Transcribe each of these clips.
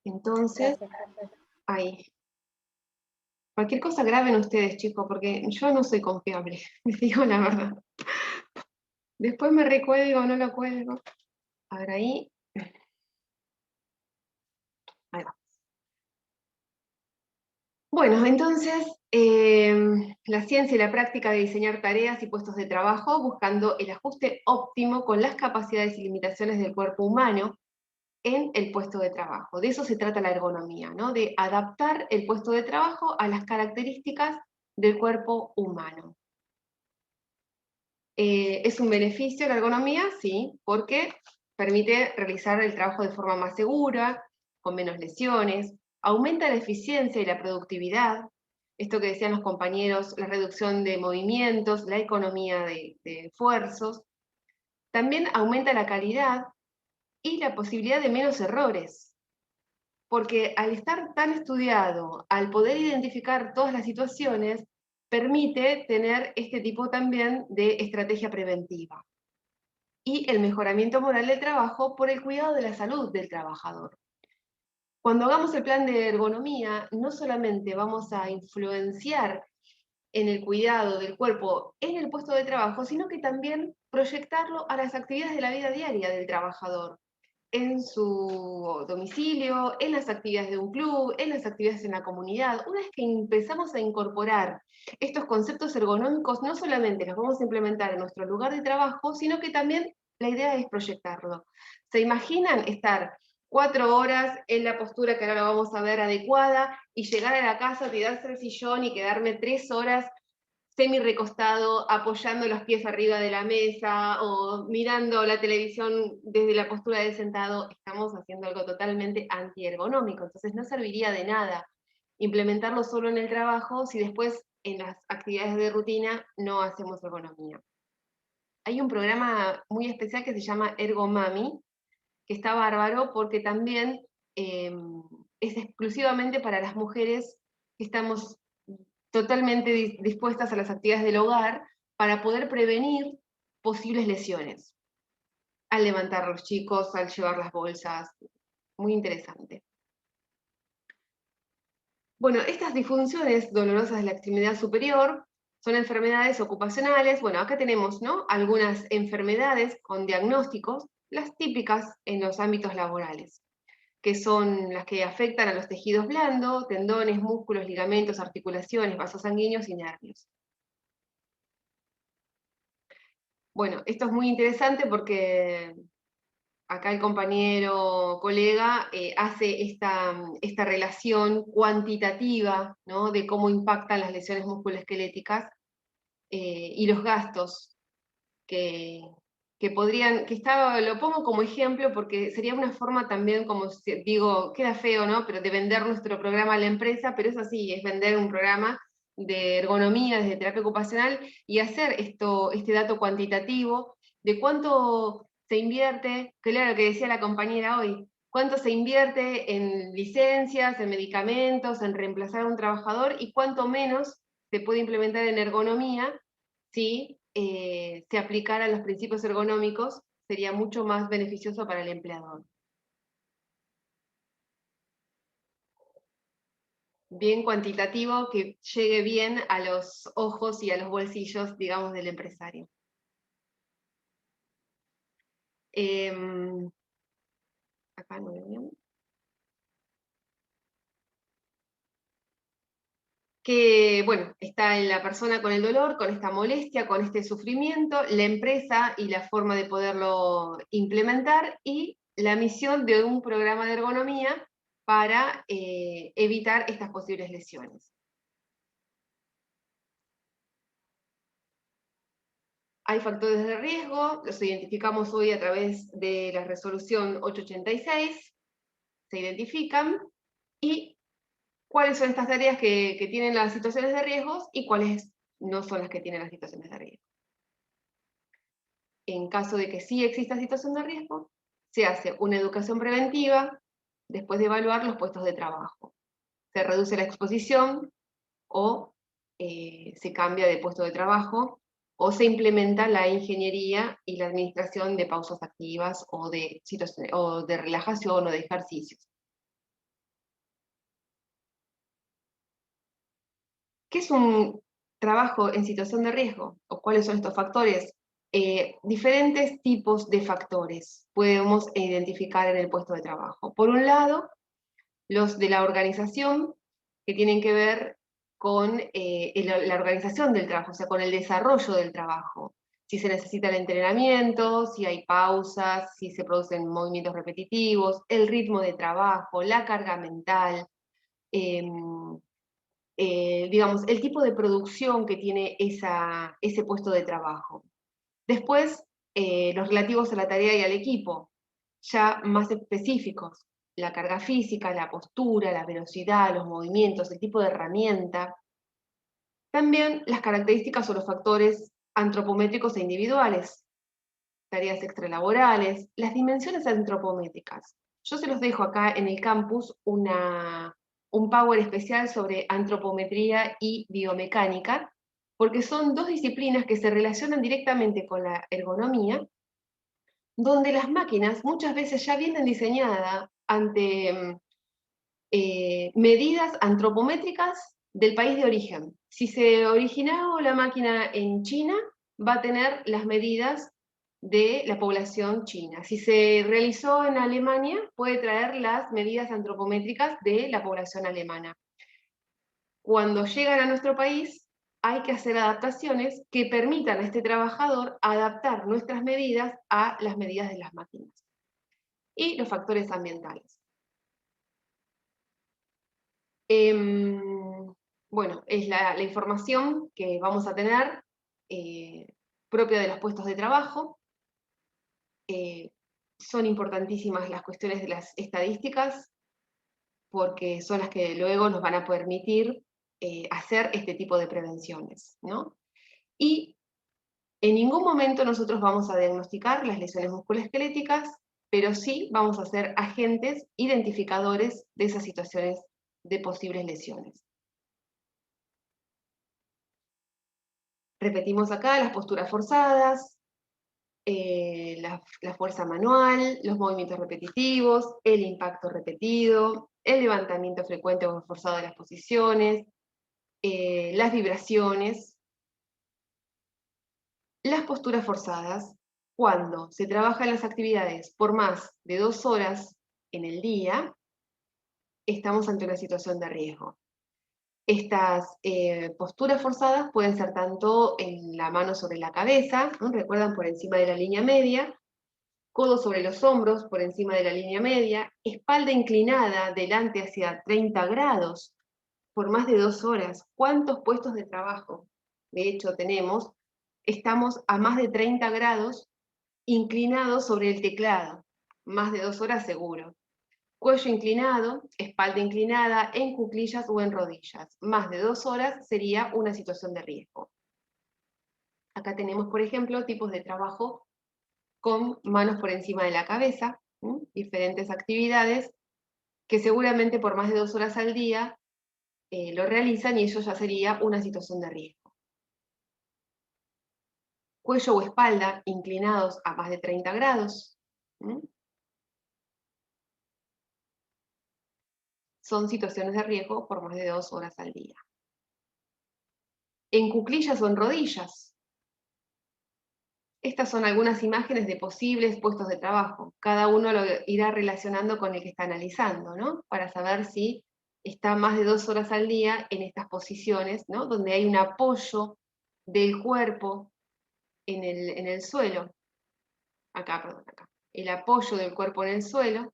Entonces, Gracias, profe. ahí. Cualquier cosa graben ustedes, chicos, porque yo no soy confiable, les digo la verdad. Después me recuelgo, no lo cuelgo. A ver, ahí. Ahí va. Bueno, entonces, la ciencia y la práctica de diseñar tareas y puestos de trabajo buscando el ajuste óptimo con las capacidades y limitaciones del cuerpo humano en el puesto de trabajo. De eso se trata la ergonomía, ¿no? De adaptar el puesto de trabajo a las características del cuerpo humano. ¿Es un beneficio la ergonomía? Sí, porque permite realizar el trabajo de forma más segura, con menos lesiones, aumenta la eficiencia y la productividad, esto que decían los compañeros, la reducción de movimientos, la economía de esfuerzos, también aumenta la calidad y la posibilidad de menos errores, porque al estar tan estudiado, al poder identificar todas las situaciones, permite tener este tipo también de estrategia preventiva. Y el mejoramiento moral del trabajo por el cuidado de la salud del trabajador. Cuando hagamos el plan de ergonomía, no solamente vamos a influenciar en el cuidado del cuerpo en el puesto de trabajo, sino que también proyectarlo a las actividades de la vida diaria del trabajador, en su domicilio, en las actividades de un club, en las actividades en la comunidad. Una vez que empezamos a incorporar estos conceptos ergonómicos, no solamente los vamos a implementar en nuestro lugar de trabajo, sino que también la idea es proyectarlo. ¿Se imaginan estar 4 horas en la postura que ahora lo vamos a ver adecuada y llegar a la casa, tirarse al sillón y quedarme 3 horas semi recostado, apoyando los pies arriba de la mesa o mirando la televisión desde la postura de sentado? Estamos haciendo algo totalmente antiergonómico, entonces no serviría de nada implementarlo solo en el trabajo si después en las actividades de rutina no hacemos ergonomía. Hay un programa muy especial que se llama Ergomami, que está bárbaro porque también es exclusivamente para las mujeres que estamos totalmente dispuestas a las actividades del hogar para poder prevenir posibles lesiones al levantar a los chicos, al llevar las bolsas. Muy interesante. Bueno, estas disfunciones dolorosas de la extremidad superior son enfermedades ocupacionales. Bueno, acá tenemos, ¿no?, algunas enfermedades con diagnósticos, las típicas en los ámbitos laborales, que son las que afectan a los tejidos blandos, tendones, músculos, ligamentos, articulaciones, vasos sanguíneos y nervios. Bueno, esto es muy interesante porque acá el compañero, colega, hace esta relación cuantitativa, ¿no?, de cómo impactan las lesiones musculoesqueléticas y los gastos que, lo pongo como ejemplo porque sería una forma también, como digo, queda feo, ¿no?, pero de vender nuestro programa a la empresa, pero es así, es vender un programa de ergonomía desde terapia ocupacional y hacer este dato cuantitativo de cuánto se invierte, claro, que decía la compañera hoy, cuánto se invierte en licencias, en medicamentos, en reemplazar a un trabajador y cuánto menos se puede implementar en ergonomía si se aplicaran los principios ergonómicos, sería mucho más beneficioso para el empleador. Bien cuantitativo, que llegue bien a los ojos y a los bolsillos, digamos, del empresario. Acá no veo bien. Que, bueno, está en la persona con el dolor, con esta molestia, con este sufrimiento, la empresa y la forma de poderlo implementar, y la misión de un programa de ergonomía para evitar estas posibles lesiones. Hay factores de riesgo, los identificamos hoy a través de la resolución 886, se identifican, y cuáles son estas tareas que tienen las situaciones de riesgos y cuáles no son las que tienen las situaciones de riesgo. En caso de que sí exista situación de riesgo, se hace una educación preventiva después de evaluar los puestos de trabajo. Se reduce la exposición o se cambia de puesto de trabajo o se implementa la ingeniería y la administración de pausas activas o de relajación o de ejercicios. ¿Qué es un trabajo en situación de riesgo? ¿O cuáles son estos factores? Diferentes tipos de factores podemos identificar en el puesto de trabajo. Por un lado, los de la organización, que tienen que ver con la organización del trabajo, o sea, con el desarrollo del trabajo. Si se necesita el entrenamiento, si hay pausas, si se producen movimientos repetitivos, el ritmo de trabajo, la carga mental, digamos, el tipo de producción que tiene ese puesto de trabajo. Después, los relativos a la tarea y al equipo, ya más específicos, la carga física, la postura, la velocidad, los movimientos, el tipo de herramienta. También las características o los factores antropométricos e individuales, tareas extralaborales, las dimensiones antropométricas. Yo se los dejo acá en el campus un power especial sobre antropometría y biomecánica, porque son dos disciplinas que se relacionan directamente con la ergonomía, donde las máquinas muchas veces ya vienen diseñadas ante medidas antropométricas del país de origen. Si se originó la máquina en China, va a tener las medidas de la población china. Si se realizó en Alemania, puede traer las medidas antropométricas de la población alemana. Cuando llegan a nuestro país, hay que hacer adaptaciones que permitan a este trabajador adaptar nuestras medidas a las medidas de las máquinas. Y los factores ambientales. Bueno, es la información que vamos a tener propia de los puestos de trabajo. Son importantísimas las cuestiones de las estadísticas, porque son las que luego nos van a permitir hacer este tipo de prevenciones, ¿no? Y en ningún momento nosotros vamos a diagnosticar las lesiones musculoesqueléticas, pero sí vamos a ser agentes identificadores de esas situaciones de posibles lesiones. Repetimos acá las posturas forzadas, la fuerza manual, los movimientos repetitivos, el impacto repetido, el levantamiento frecuente o forzado de las posiciones, las vibraciones, las posturas forzadas, cuando se trabajan las actividades por más de 2 horas en el día, estamos ante una situación de riesgo. Estas posturas forzadas pueden ser tanto en la mano sobre la cabeza, ¿no? Recuerdan, por encima de la línea media, codos sobre los hombros por encima de la línea media, espalda inclinada delante hacia 30 grados por más de 2 horas. ¿Cuántos puestos de trabajo? De hecho, estamos a más de 30 grados inclinados sobre el teclado, más de 2 horas seguro. Cuello inclinado, espalda inclinada, en cuclillas o en rodillas. Más de 2 horas sería una situación de riesgo. Acá tenemos, por ejemplo, tipos de trabajo con manos por encima de la cabeza, diferentes actividades que seguramente por más de 2 horas al día lo realizan y eso ya sería una situación de riesgo. Cuello o espalda inclinados a más de 30 grados. Son situaciones de riesgo por más de 2 horas al día. En cuclillas o en rodillas. Estas son algunas imágenes de posibles puestos de trabajo. Cada uno lo irá relacionando con el que está analizando, ¿no? Para saber si está más de 2 horas al día en estas posiciones, ¿no? Donde hay un apoyo del cuerpo en el suelo. Acá, perdón, acá. El apoyo del cuerpo en el suelo,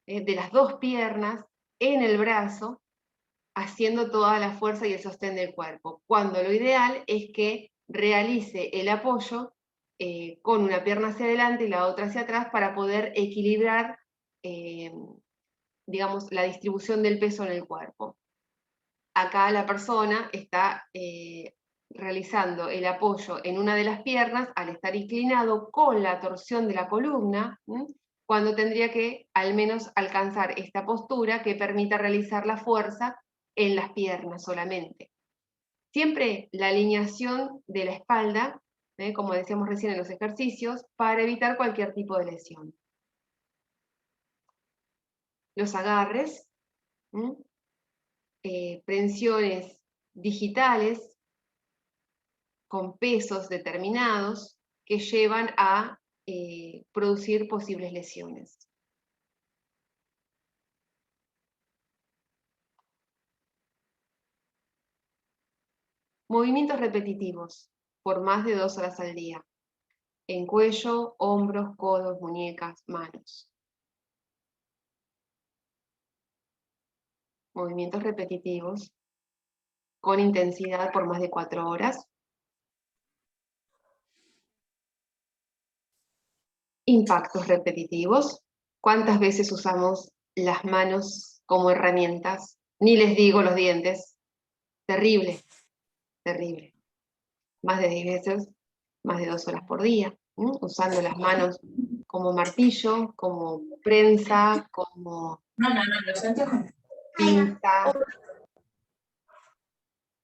de las 2 piernas, en el brazo, haciendo toda la fuerza y el sostén del cuerpo. Cuando lo ideal es que realice el apoyo con una pierna hacia adelante y la otra hacia atrás para poder equilibrar, digamos, la distribución del peso en el cuerpo. Acá la persona está realizando el apoyo en una de las piernas al estar inclinado con la torsión de la columna, cuando tendría que al menos alcanzar esta postura que permita realizar la fuerza en las piernas solamente. Siempre la alineación de la espalda, como decíamos recién en los ejercicios, para evitar cualquier tipo de lesión. Los agarres, prensiones digitales con pesos determinados que llevan a producir posibles lesiones. Movimientos repetitivos por más de 2 horas al día, en cuello, hombros, codos, muñecas, manos. Movimientos repetitivos con intensidad por más de 4 horas. Impactos repetitivos. ¿Cuántas veces usamos las manos como herramientas? Ni les digo los dientes. Terrible, terrible. Más de 10 veces, más de 2 horas por día, usando las manos como martillo, como prensa, como pinza.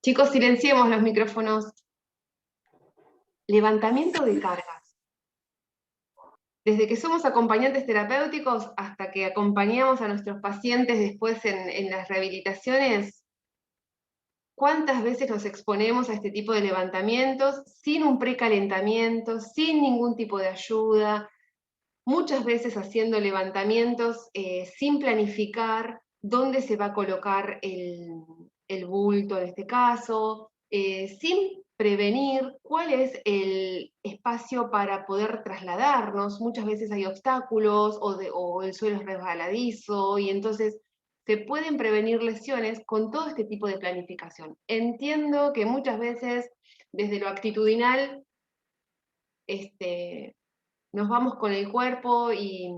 Chicos, silenciemos los micrófonos. Levantamiento de cargas. Desde que somos acompañantes terapéuticos hasta que acompañamos a nuestros pacientes después en las rehabilitaciones, ¿cuántas veces nos exponemos a este tipo de levantamientos sin un precalentamiento, sin ningún tipo de ayuda? Muchas veces haciendo levantamientos sin planificar dónde se va a colocar el bulto en este caso, sin prevenir cuál es el espacio para poder trasladarnos. Muchas veces hay obstáculos o el suelo es resbaladizo y entonces se pueden prevenir lesiones con todo este tipo de planificación. Entiendo que muchas veces desde lo actitudinal nos vamos con el cuerpo y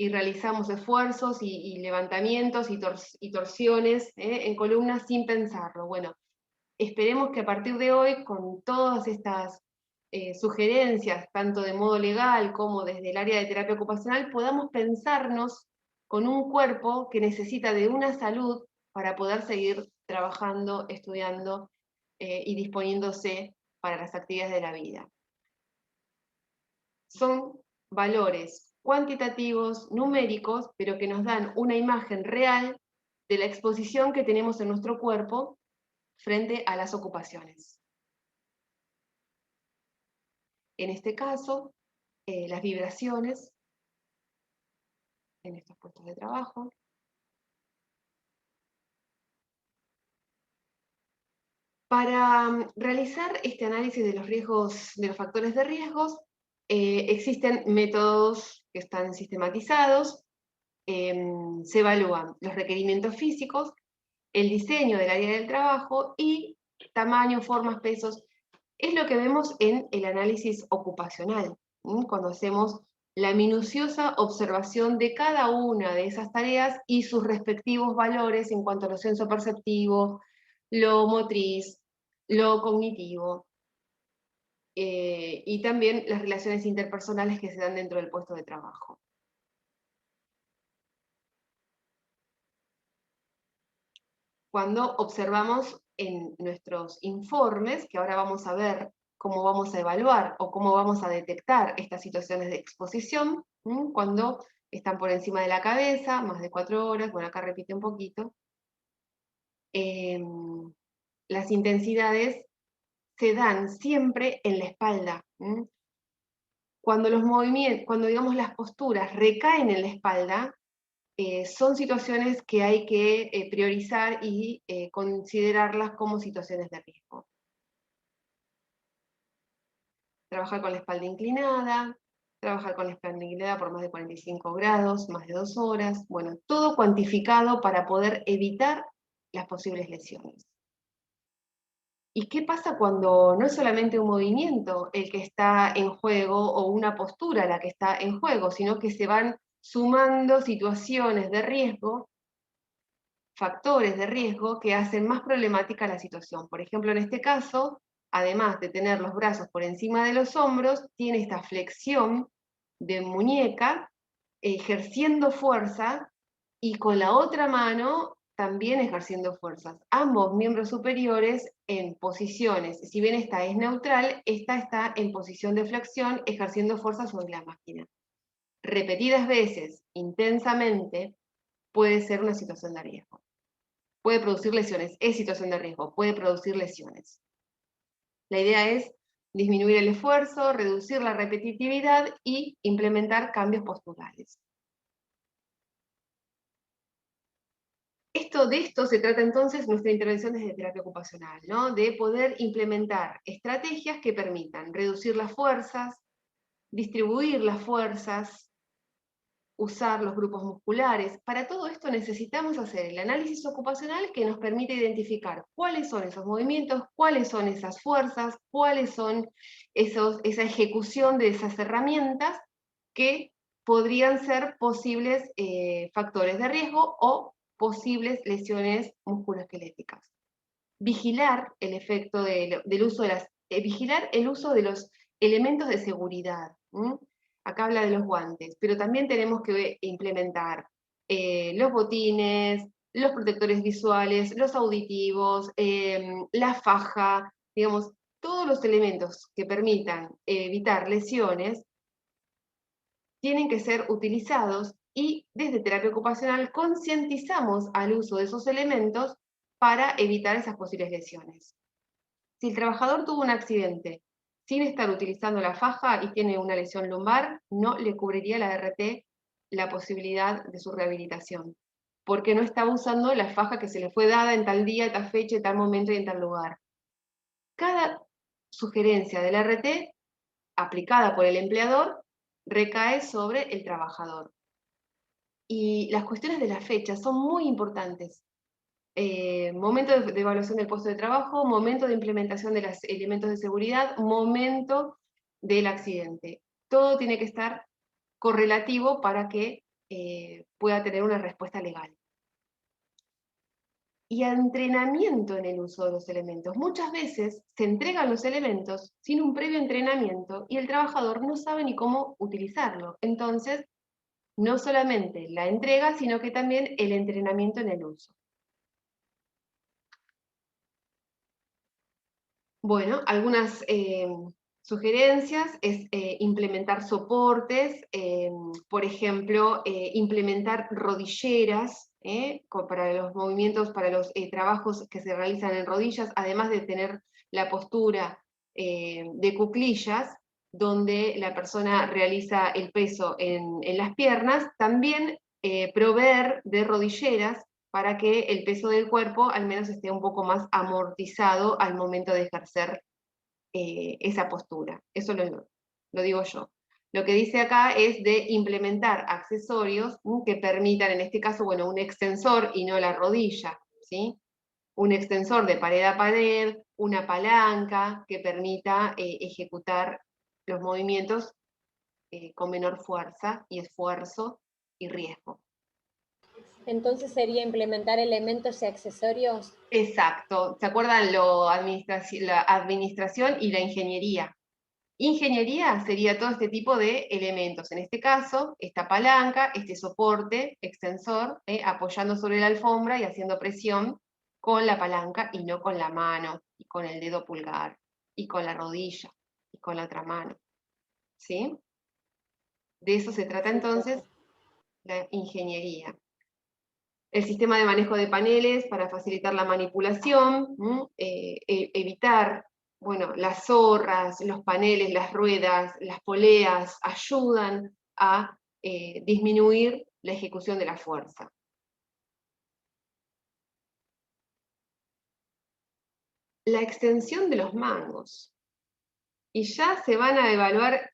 realizamos esfuerzos y levantamientos y torsiones en columnas sin pensarlo. Bueno, esperemos que a partir de hoy, con todas estas sugerencias, tanto de modo legal como desde el área de terapia ocupacional, podamos pensarnos con un cuerpo que necesita de una salud para poder seguir trabajando, estudiando y disponiéndose para las actividades de la vida. Son valores cuantitativos, numéricos, pero que nos dan una imagen real de la exposición que tenemos en nuestro cuerpo frente a las ocupaciones. En este caso, las vibraciones en estos puestos de trabajo. Para realizar este análisis de los riesgos, de los factores de riesgos, existen métodos que están sistematizados. Se evalúan los requerimientos físicos, el diseño del área del trabajo y tamaño, formas, pesos. Es lo que vemos en el análisis ocupacional, cuando hacemos la minuciosa observación de cada una de esas tareas y sus respectivos valores en cuanto a lo sensoperceptivo, lo motriz, lo cognitivo, y también las relaciones interpersonales que se dan dentro del puesto de trabajo. Cuando observamos en nuestros informes, que ahora vamos a ver cómo vamos a evaluar o cómo vamos a detectar estas situaciones de exposición, cuando están por encima de la cabeza, más de 4 horas, bueno, acá repite un poquito, las intensidades se dan siempre en la espalda. Cuando los movimientos, cuando digamos las posturas recaen en la espalda, son situaciones que hay que priorizar y considerarlas como situaciones de riesgo. Trabajar con la espalda inclinada, trabajar con la espalda inclinada por más de 45 grados, más de 2 horas, bueno, todo cuantificado para poder evitar las posibles lesiones. ¿Y qué pasa cuando no es solamente un movimiento el que está en juego o una postura la que está en juego, sino que se van sumando situaciones de riesgo, factores de riesgo que hacen más problemática la situación? Por ejemplo, en este caso, además de tener los brazos por encima de los hombros, tiene esta flexión de muñeca ejerciendo fuerza y con la otra mano también ejerciendo fuerzas. Ambos miembros superiores en posiciones, si bien esta es neutral, esta está en posición de flexión ejerciendo fuerza sobre la máquina. Repetidas veces, intensamente, puede ser una situación de riesgo. puede producir lesiones, es situación de riesgo, puede producir lesiones. La idea es disminuir el esfuerzo, reducir la repetitividad y implementar cambios posturales. De esto se trata entonces nuestra intervención desde terapia ocupacional, ¿no? De poder implementar estrategias que permitan reducir las fuerzas, distribuir las fuerzas, usar los grupos musculares. Para todo esto necesitamos hacer el análisis ocupacional que nos permite identificar cuáles son esos movimientos, cuáles son esas fuerzas, cuáles son esa ejecución de esas herramientas que podrían ser posibles factores de riesgo o posibles lesiones musculoesqueléticas. Vigilar el efecto del uso de vigilar el uso de los elementos de seguridad. Acá habla de los guantes, pero también tenemos que implementar los botines, los protectores visuales, los auditivos, la faja, digamos, todos los elementos que permitan evitar lesiones tienen que ser utilizados y desde terapia ocupacional concientizamos al uso de esos elementos para evitar esas posibles lesiones. Si el trabajador tuvo un accidente sin estar utilizando la faja y tiene una lesión lumbar, no le cubriría la RT la posibilidad de su rehabilitación, porque no estaba usando la faja que se le fue dada en tal día, tal fecha, en tal momento y en tal lugar. Cada sugerencia del RT aplicada por el empleador recae sobre el trabajador. Y las cuestiones de la fecha son muy importantes. Momento de evaluación del puesto de trabajo, momento de implementación de los elementos de seguridad, momento del accidente. Todo tiene que estar correlativo para que pueda tener una respuesta legal. Y entrenamiento en el uso de los elementos. Muchas veces se entregan los elementos sin un previo entrenamiento y el trabajador no sabe ni cómo utilizarlo. Entonces, no solamente la entrega, sino que también el entrenamiento en el uso. Bueno, algunas sugerencias es implementar soportes, por ejemplo, implementar rodilleras para los movimientos, para los trabajos que se realizan en rodillas, además de tener la postura de cuclillas, donde la persona realiza el peso en las piernas, también proveer de rodilleras para que el peso del cuerpo al menos esté un poco más amortizado al momento de ejercer esa postura. Eso lo digo yo. Lo que dice acá es de implementar accesorios que permitan, en este caso, bueno, un extensor y no la rodilla, ¿sí? Un extensor de pared a pared, una palanca que permita ejecutar los movimientos con menor fuerza y esfuerzo y riesgo. Entonces sería implementar elementos y accesorios. Exacto. ¿Se acuerdan la administración y la ingeniería? Ingeniería sería todo este tipo de elementos. En este caso, esta palanca, este soporte extensor, apoyando sobre la alfombra y haciendo presión con la palanca y no con la mano, y con el dedo pulgar, y con la rodilla, y con la otra mano. ¿Sí? De eso se trata entonces la ingeniería. El sistema de manejo de paneles para facilitar la manipulación, evitar, bueno, las zorras, los paneles, las ruedas, las poleas, ayudan a disminuir la ejecución de la fuerza. La extensión de los mangos. Y ya se van a evaluar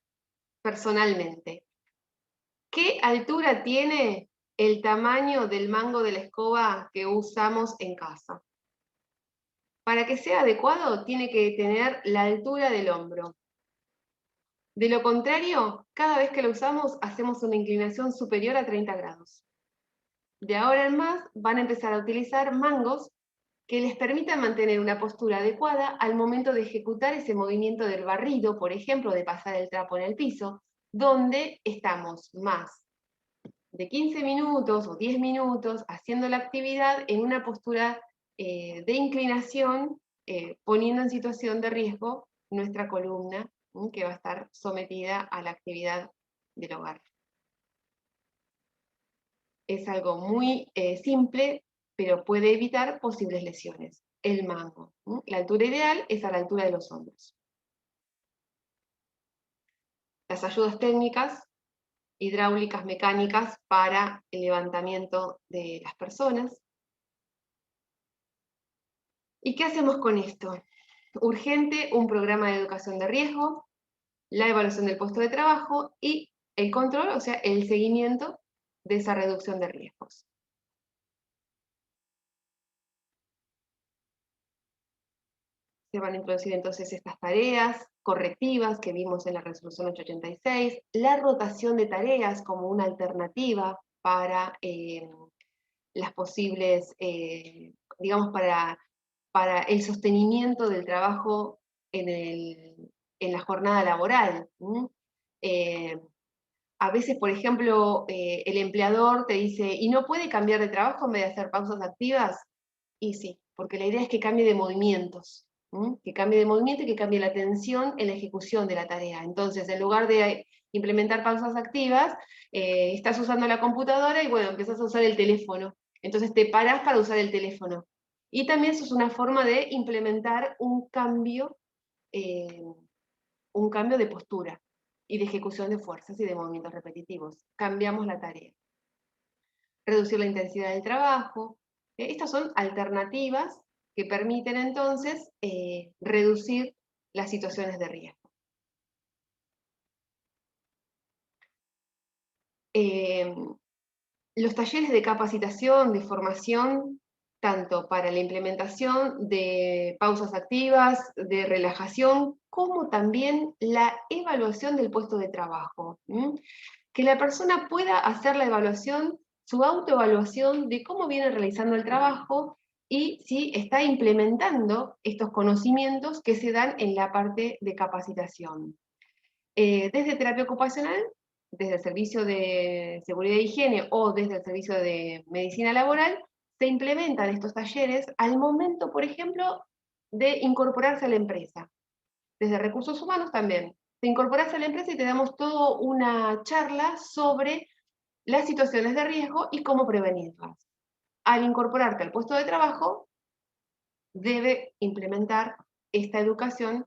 personalmente. ¿Qué altura tiene el tamaño del mango de la escoba que usamos en casa? Para que sea adecuado, tiene que tener la altura del hombro. De lo contrario, cada vez que lo usamos, hacemos una inclinación superior a 30 grados. De ahora en más, van a empezar a utilizar mangos que les permitan mantener una postura adecuada al momento de ejecutar ese movimiento del barrido, por ejemplo, de pasar el trapo en el piso, donde estamos más de 15 minutos o 10 minutos haciendo la actividad en una postura de inclinación, poniendo en situación de riesgo nuestra columna, que va a estar sometida a la actividad del hogar. Es algo muy simple, pero puede evitar posibles lesiones. El mango. La altura ideal es a la altura de los hombros. Las ayudas técnicas, hidráulicas, mecánicas, para el levantamiento de las personas. ¿Y qué hacemos con esto? Urgente, un programa de educación de riesgo, la evaluación del puesto de trabajo y el control, o sea, el seguimiento de esa reducción de riesgos. Se van a introducir entonces estas tareas correctivas que vimos en la resolución 886, la rotación de tareas como una alternativa para las posibles, digamos, para el sostenimiento del trabajo en la jornada laboral. A veces, por ejemplo, el empleador te dice, ¿y no puede cambiar de trabajo en vez de hacer pausas activas? Y sí, porque la idea es que cambie de movimientos, que cambie de movimiento y que cambie la atención en la ejecución de la tarea. Entonces, en lugar de implementar pausas activas, estás usando la computadora y bueno, empezás a usar el teléfono. Entonces te parás para usar el teléfono. Y también eso es una forma de implementar un cambio de postura y de ejecución de fuerzas y de movimientos repetitivos. Cambiamos la tarea. Reducir la intensidad del trabajo. Estas son alternativas que permiten entonces reducir las situaciones de riesgo. Los talleres de capacitación, de formación, tanto para la implementación de pausas activas, de relajación, como también la evaluación del puesto de trabajo. Que la persona pueda hacer la evaluación, su autoevaluación de cómo viene realizando el trabajo y si está implementando estos conocimientos que se dan en la parte de capacitación. Desde terapia ocupacional, desde el servicio de seguridad e higiene o desde el servicio de medicina laboral, se implementan estos talleres al momento, por ejemplo, de incorporarse a la empresa. Desde recursos humanos también. Te incorporas a la empresa y te damos toda una charla sobre las situaciones de riesgo y cómo prevenirlas. Al incorporarte al puesto de trabajo, debe implementar esta educación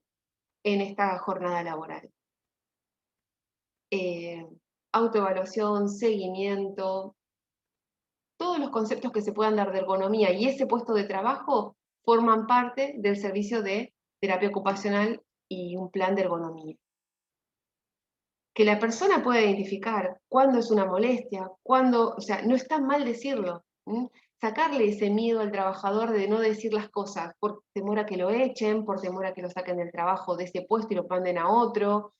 en esta jornada laboral. Autoevaluación, seguimiento, todos los conceptos que se puedan dar de ergonomía y ese puesto de trabajo forman parte del servicio de terapia ocupacional y un plan de ergonomía. Que la persona pueda identificar cuándo es una molestia, cuándo, o sea, no está mal decirlo. Sacarle ese miedo al trabajador de no decir las cosas por temor a que lo echen, por temor a que lo saquen del trabajo de ese puesto y lo manden a otro,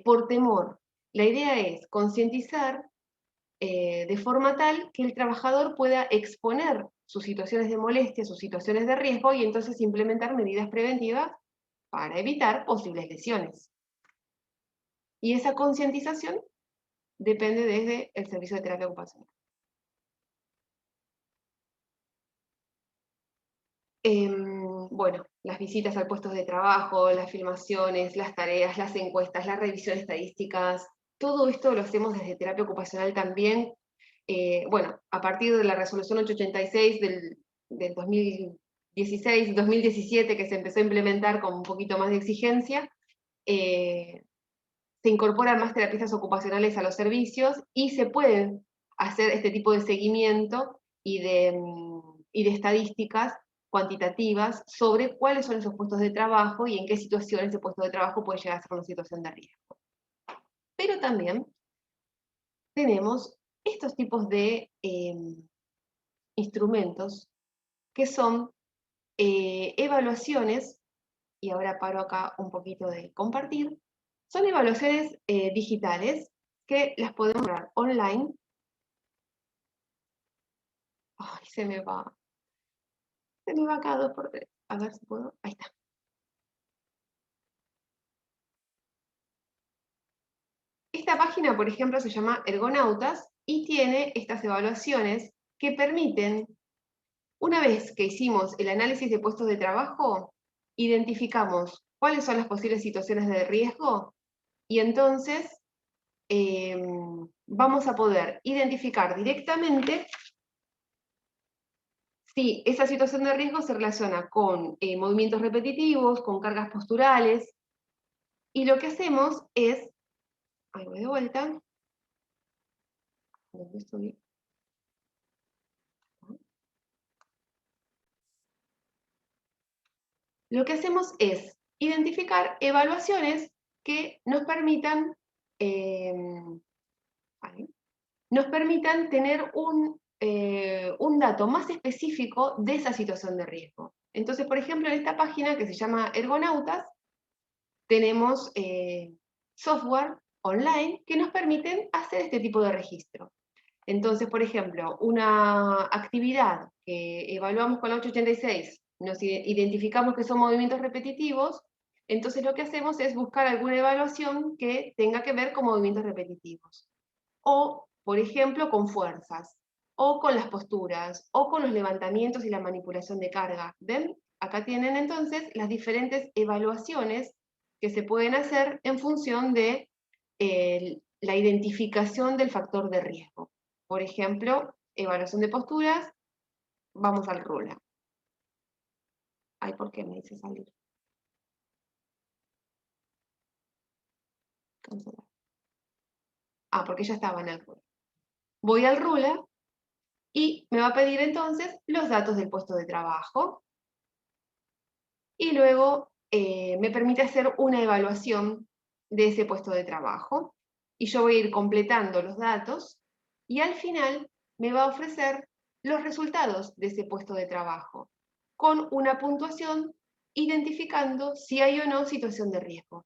por temor. La idea es concientizar de forma tal que el trabajador pueda exponer sus situaciones de molestia, sus situaciones de riesgo y entonces implementar medidas preventivas para evitar posibles lesiones. Y esa concientización depende desde el servicio de terapia ocupacional. Bueno, las visitas al puesto de trabajo, las filmaciones, las tareas, las encuestas, las revisiones estadísticas, todo esto lo hacemos desde terapia ocupacional también. Bueno, a partir de la resolución 886 del 2016, 2017, que se empezó a implementar con un poquito más de exigencia, se incorporan más terapistas ocupacionales a los servicios y se pueden hacer este tipo de seguimiento y de estadísticas cuantitativas sobre cuáles son esos puestos de trabajo y en qué situaciones ese puesto de trabajo puede llegar a ser una situación de riesgo. Pero también tenemos estos tipos de instrumentos que son evaluaciones, y ahora paro acá un poquito de compartir, son evaluaciones digitales que las podemos ver online. Ay, se me va acá 2×3. A ver si puedo, ahí está. Esta página, por ejemplo, se llama Ergonautas y tiene estas evaluaciones que permiten, una vez que hicimos el análisis de puestos de trabajo, identificamos cuáles son las posibles situaciones de riesgo y entonces vamos a poder identificar directamente Sí, esa situación de riesgo se relaciona con movimientos repetitivos, con cargas posturales, y lo que hacemos es, ahí voy de vuelta, ¿dónde estoy? Lo que hacemos es identificar evaluaciones que nos permitan, ahí, nos permitan tener un dato más específico de esa situación de riesgo. Entonces, por ejemplo, en esta página que se llama Ergonautas, tenemos software online que nos permiten hacer este tipo de registro. Entonces, por ejemplo, una actividad que evaluamos con la 886, nos identificamos que son movimientos repetitivos, entonces lo que hacemos es buscar alguna evaluación que tenga que ver con movimientos repetitivos. O, por ejemplo, con fuerzas, o con las posturas, o con los levantamientos y la manipulación de carga. ¿Ven? Acá tienen entonces las diferentes evaluaciones que se pueden hacer en función de la identificación del factor de riesgo. Por ejemplo, evaluación de posturas, vamos al RULA. Ay, ¿por qué me dice salir? Cancelar. Ah, porque ya estaba en el RULA. Voy al RULA y me va a pedir entonces los datos del puesto de trabajo. Y luego me permite hacer una evaluación de ese puesto de trabajo. Y yo voy a ir completando los datos y al final me va a ofrecer los resultados de ese puesto de trabajo, con una puntuación identificando si hay o no situación de riesgo.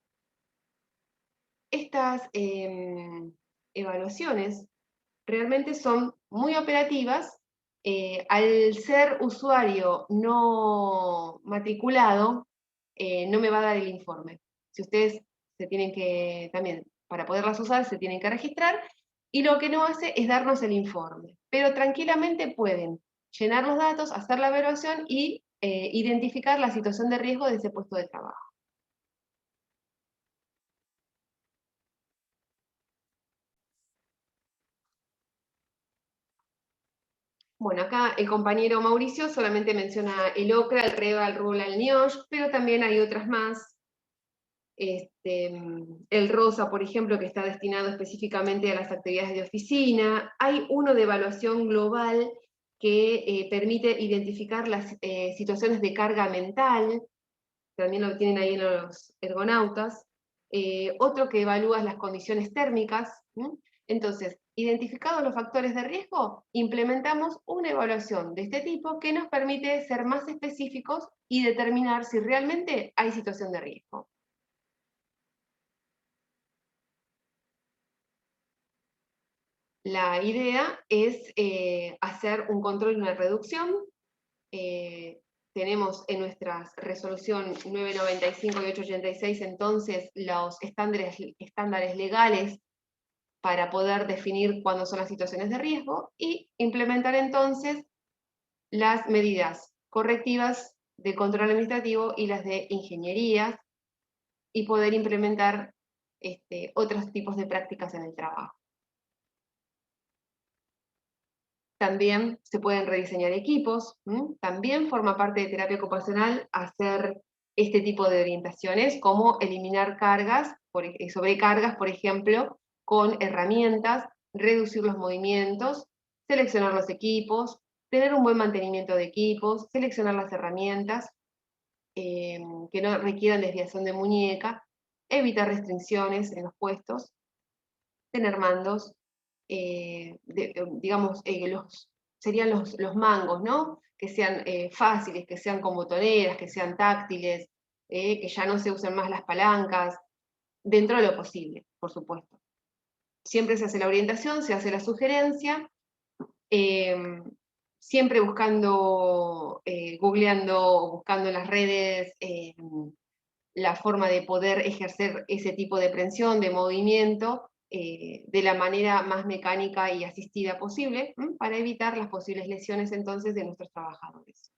Estas evaluaciones realmente son muy operativas. Al ser usuario no matriculado, no me va a dar el informe. Si ustedes se tienen que, también, para poderlas usar, se tienen que registrar, y lo que no hace es darnos el informe. Pero tranquilamente pueden llenar los datos, hacer la evaluación y identificar la situación de riesgo de ese puesto de trabajo. Bueno, acá el compañero Mauricio solamente menciona el OCRA, el REVA, el RULA, el NIOSH, pero también hay otras más. El ROSA, por ejemplo, que está destinado específicamente a las actividades de oficina. Hay uno de evaluación global que permite identificar las situaciones de carga mental, también lo tienen ahí en los ergonautas. Otro que evalúa las condiciones térmicas. Entonces, identificados los factores de riesgo, implementamos una evaluación de este tipo que nos permite ser más específicos y determinar si realmente hay situación de riesgo. La idea es hacer un control y una reducción. Tenemos en nuestra resolución 995 y 886 entonces los estándares legales para poder definir cuándo son las situaciones de riesgo y implementar entonces las medidas correctivas de control administrativo y las de ingeniería y poder implementar otros tipos de prácticas en el trabajo. También se pueden rediseñar equipos, también forma parte de terapia ocupacional hacer este tipo de orientaciones, como eliminar cargas, sobrecargas, por ejemplo, con herramientas, reducir los movimientos, seleccionar los equipos, tener un buen mantenimiento de equipos, seleccionar las herramientas que no requieran desviación de muñeca, evitar restricciones en los puestos, tener mandos, digamos, serían los mangos, ¿no? Que sean fáciles, que sean con botoneras, que sean táctiles, que ya no se usen más las palancas, dentro de lo posible, por supuesto. Siempre se hace la orientación, se hace la sugerencia, siempre buscando, googleando o buscando en las redes la forma de poder ejercer ese tipo de prensión, de movimiento, de la manera más mecánica y asistida posible, para evitar las posibles lesiones entonces de nuestros trabajadores.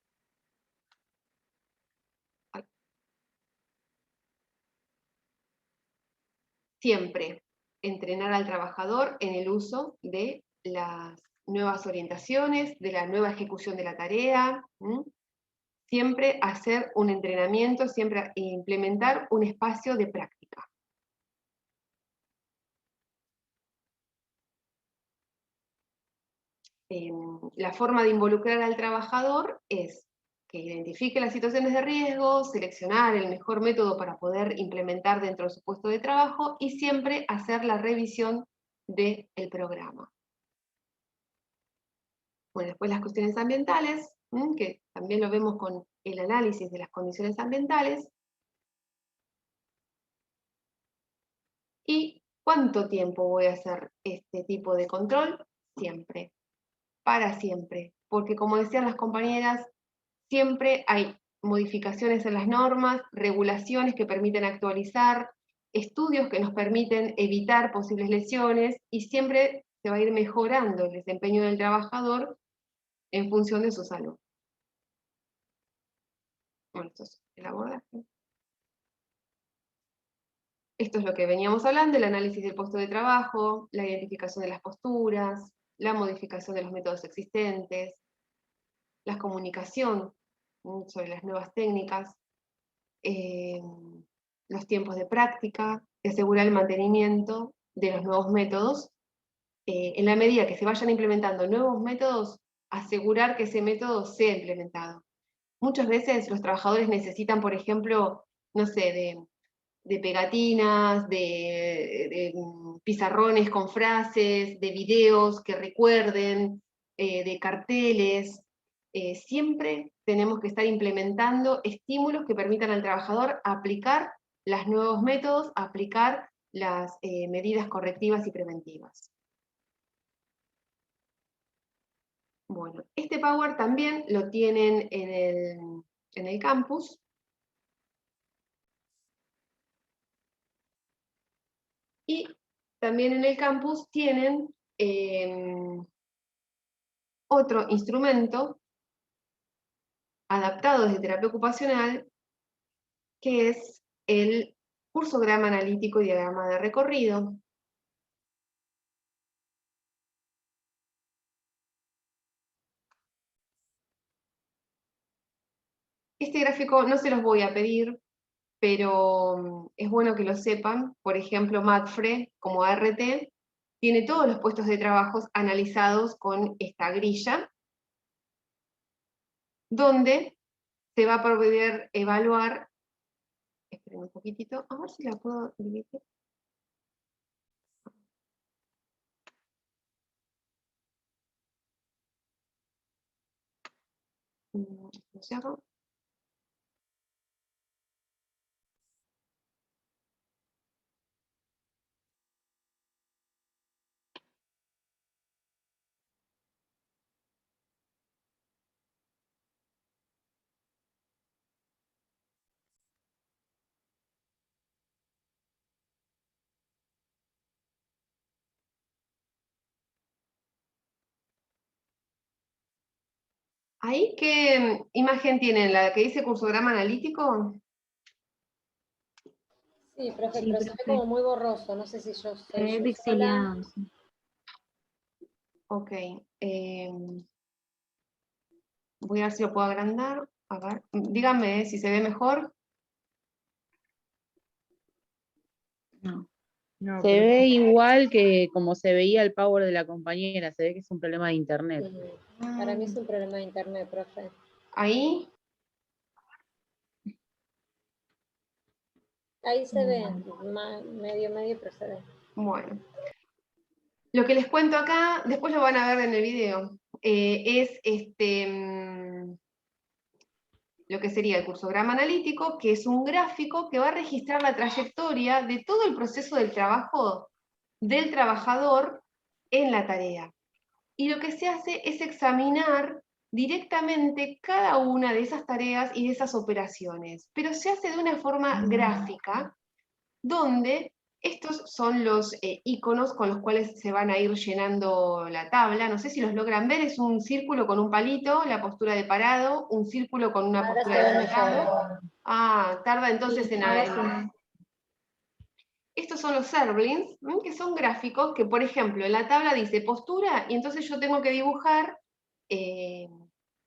Siempre entrenar al trabajador en el uso de las nuevas orientaciones, de la nueva ejecución de la tarea. Siempre hacer un entrenamiento, siempre implementar un espacio de práctica. La forma de involucrar al trabajador es que identifique las situaciones de riesgo, seleccionar el mejor método para poder implementar dentro de su puesto de trabajo y siempre hacer la revisión del programa. Bueno, después las cuestiones ambientales, que también lo vemos con el análisis de las condiciones ambientales. ¿Y cuánto tiempo voy a hacer este tipo de control? Siempre, para siempre. Porque como decían las compañeras, siempre hay modificaciones en las normas, regulaciones que permiten actualizar, estudios que nos permiten evitar posibles lesiones, y siempre se va a ir mejorando el desempeño del trabajador en función de su salud. Bueno, esto es el abordaje. Esto es lo que veníamos hablando, el análisis del puesto de trabajo, la identificación de las posturas, la modificación de los métodos existentes, la comunicación sobre las nuevas técnicas, los tiempos de práctica, y asegurar el mantenimiento de los nuevos métodos. En la medida que se vayan implementando nuevos métodos, asegurar que ese método sea implementado. Muchas veces los trabajadores necesitan, por ejemplo, no sé, de pegatinas, de pizarrones con frases, de videos que recuerden, de carteles. Siempre tenemos que estar implementando estímulos que permitan al trabajador aplicar los nuevos métodos, aplicar las medidas correctivas y preventivas. Bueno, este Power también lo tienen en el campus. Y también en el campus tienen otro instrumento adaptado desde terapia ocupacional, que es el cursograma analítico y diagrama de recorrido. Este gráfico no se los voy a pedir, pero es bueno que lo sepan. Por ejemplo, MATFRE, como ART, tiene todos los puestos de trabajo analizados con esta grilla, donde se va a poder evaluar. Esperen un poquitito, a ver si la puedo dividir. ¿Lo cierro? ¿Ahí qué imagen tienen? ¿La que dice cursograma analítico? Sí, profe, Sí, pero se ve como muy borroso, no sé si yo soy yo sola. pixeleado. Sí. Ok. Voy a ver si lo puedo agrandar. A ver, díganme si se ve mejor. No. No, Se pero ve igual que como se veía el Power de la compañera, se ve que es un problema de internet. Para mí es un problema de internet, profe. Ahí. Ahí se ve, medio, pero se ve. Bueno. Lo que les cuento acá, después lo van a ver en el video, es lo que sería el cursograma analítico, que es un gráfico que va a registrar la trayectoria de todo el proceso del trabajo del trabajador en la tarea. Y lo que se hace es examinar directamente cada una de esas tareas y de esas operaciones, pero se hace de una forma gráfica, donde estos son los iconos con los cuales se van a ir llenando la tabla. No sé si los logran ver, es un círculo con un palito, la postura de parado, un círculo con una Ahora postura se de ve sentado. mejor. Ah, tarda entonces Sí, en... ahora sí. Estos son los serblings, que son gráficos que, por ejemplo, en la tabla dice postura, y entonces yo tengo que dibujar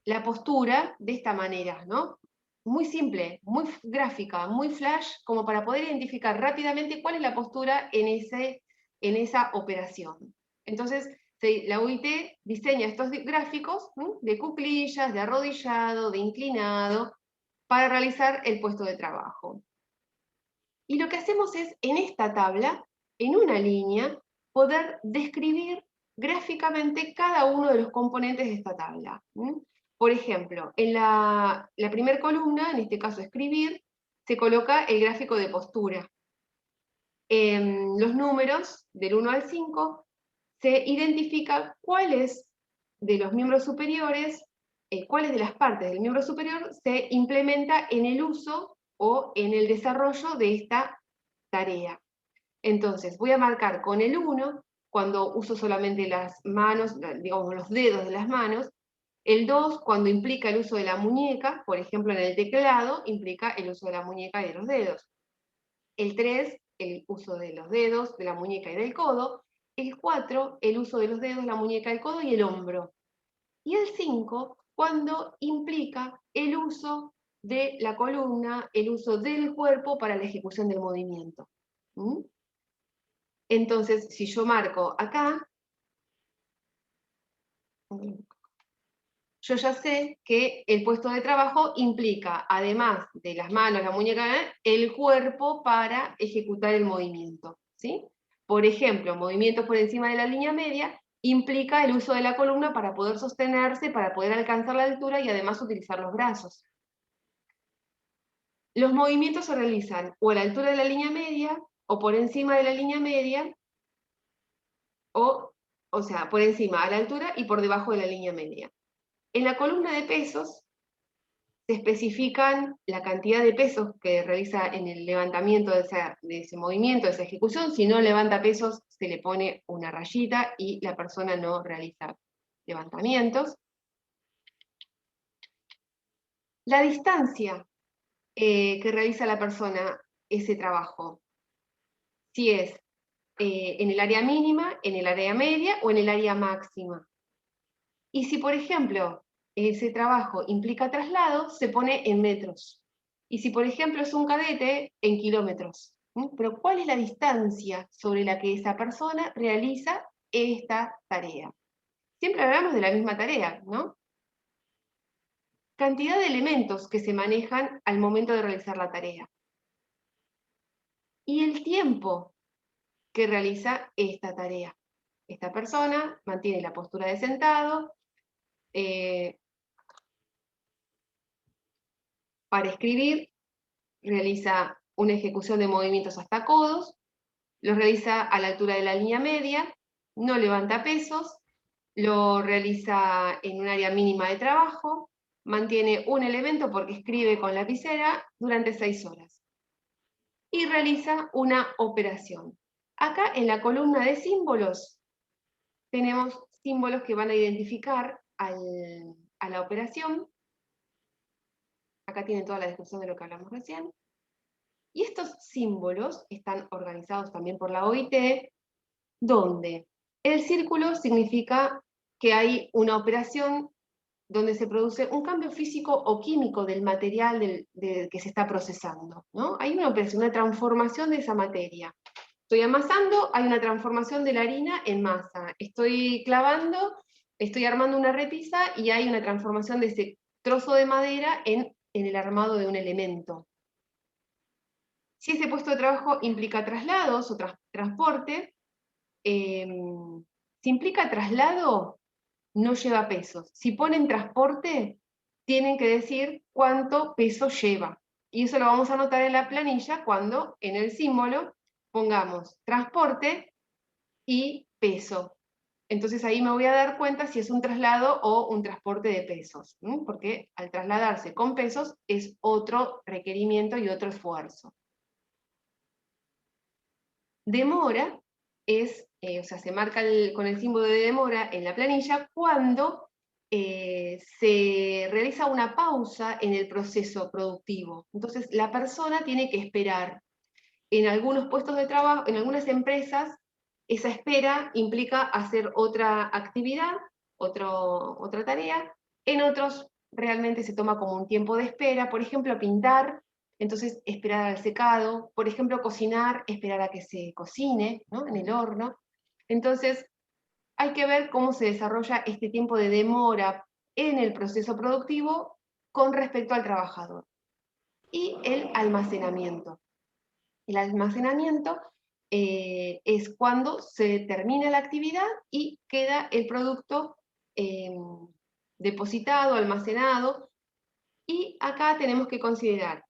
la postura de esta manera, ¿no? Muy simple, muy gráfica, muy flash, como para poder identificar rápidamente cuál es la postura en esa operación. Entonces, la UIT diseña estos gráficos de cuclillas, de arrodillado, de inclinado, para realizar el puesto de trabajo. Y lo que hacemos es, en esta tabla, en una línea, poder describir gráficamente cada uno de los componentes de esta tabla. Por ejemplo, en la primera columna, en este caso escribir, se coloca el gráfico de postura. En los números, del 1 al 5, se identifica cuáles de los miembros superiores, cuáles de las partes del miembro superior se implementa en el uso o en el desarrollo de esta tarea. Entonces, voy a marcar con el 1, cuando uso solamente las manos, digamos los dedos de las manos. El 2, cuando implica el uso de la muñeca, por ejemplo en el teclado, implica el uso de la muñeca y de los dedos. El 3, el uso de los dedos, de la muñeca y del codo. El 4, el uso de los dedos, la muñeca, el codo y el hombro. Y el 5, cuando implica el uso de la columna, el uso del cuerpo para la ejecución del movimiento. Entonces, si yo marco acá, yo ya sé que el puesto de trabajo implica, además de las manos, la muñeca, el cuerpo para ejecutar el movimiento, ¿sí? Por ejemplo, movimientos por encima de la línea media implica el uso de la columna para poder sostenerse, para poder alcanzar la altura y además utilizar los brazos. Los movimientos se realizan o a la altura de la línea media, o por encima de la línea media, o sea, por encima, a la altura y por debajo de la línea media. En la columna de pesos se especifican la cantidad de pesos que realiza en el levantamiento de ese movimiento, de esa ejecución. Si no levanta pesos, se le pone una rayita y la persona no realiza levantamientos. La distancia que realiza la persona ese trabajo, si es en el área mínima, en el área media o en el área máxima. Y si, por ejemplo, ese trabajo implica traslado, se pone en metros. Y si, por ejemplo, es un cadete, en kilómetros. Pero ¿cuál es la distancia sobre la que esa persona realiza esta tarea? Siempre hablamos de la misma tarea, ¿no? Cantidad de elementos que se manejan al momento de realizar la tarea. Y el tiempo que realiza esta tarea. Esta persona mantiene la postura de sentado, para escribir, realiza una ejecución de movimientos hasta codos, los realiza a la altura de la línea media, no levanta pesos, lo realiza en un área mínima de trabajo, mantiene un elemento porque escribe con lapicera durante 6 horas. Y realiza una operación. Acá en la columna de símbolos tenemos símbolos que van a identificar a la operación. Acá tienen toda la descripción de lo que hablamos recién. Y estos símbolos están organizados también por la OIT, donde el círculo significa que hay una operación donde se produce un cambio físico o químico del material que se está procesando, ¿no? Hay una operación, una transformación de esa materia. Estoy amasando, hay una transformación de la harina en masa. Estoy clavando, estoy armando una repisa y hay una transformación de ese trozo de madera en el armado de un elemento. Si ese puesto de trabajo implica traslados o transporte, si implica traslado, no lleva pesos. Si ponen transporte, tienen que decir cuánto peso lleva. Y eso lo vamos a anotar en la planilla cuando en el símbolo pongamos transporte y peso. Entonces ahí me voy a dar cuenta si es un traslado o un transporte de pesos, porque al trasladarse con pesos es otro requerimiento y otro esfuerzo. Demora es, o sea, se marca con el símbolo de demora en la planilla cuando se realiza una pausa en el proceso productivo. Entonces la persona tiene que esperar. en algunos puestos de trabajo, en algunas empresas, esa espera implica hacer otra actividad, otra tarea, en otros realmente se toma como un tiempo de espera, por ejemplo, pintar, entonces esperar al secado, por ejemplo, cocinar, esperar a que se cocine, ¿no?, en el horno. Entonces, hay que ver cómo se desarrolla este tiempo de demora en el proceso productivo con respecto al trabajador. Y el almacenamiento. El almacenamiento es cuando se termina la actividad y queda el producto depositado, almacenado, y acá tenemos que considerar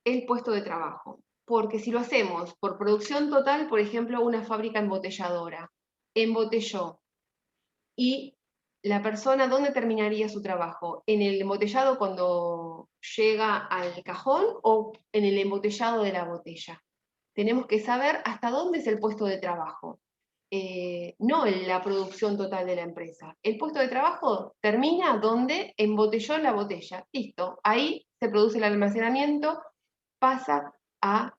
el puesto de trabajo, porque si lo hacemos por producción total, por ejemplo, una fábrica embotelladora, embotelló, y la persona, ¿dónde terminaría su trabajo? ¿En el embotellado cuando llega al cajón o en el embotellado de la botella? Tenemos que saber hasta dónde es el puesto de trabajo, no en la producción total de la empresa. El puesto de trabajo termina donde embotelló la botella. Listo, ahí se produce el almacenamiento, pasa a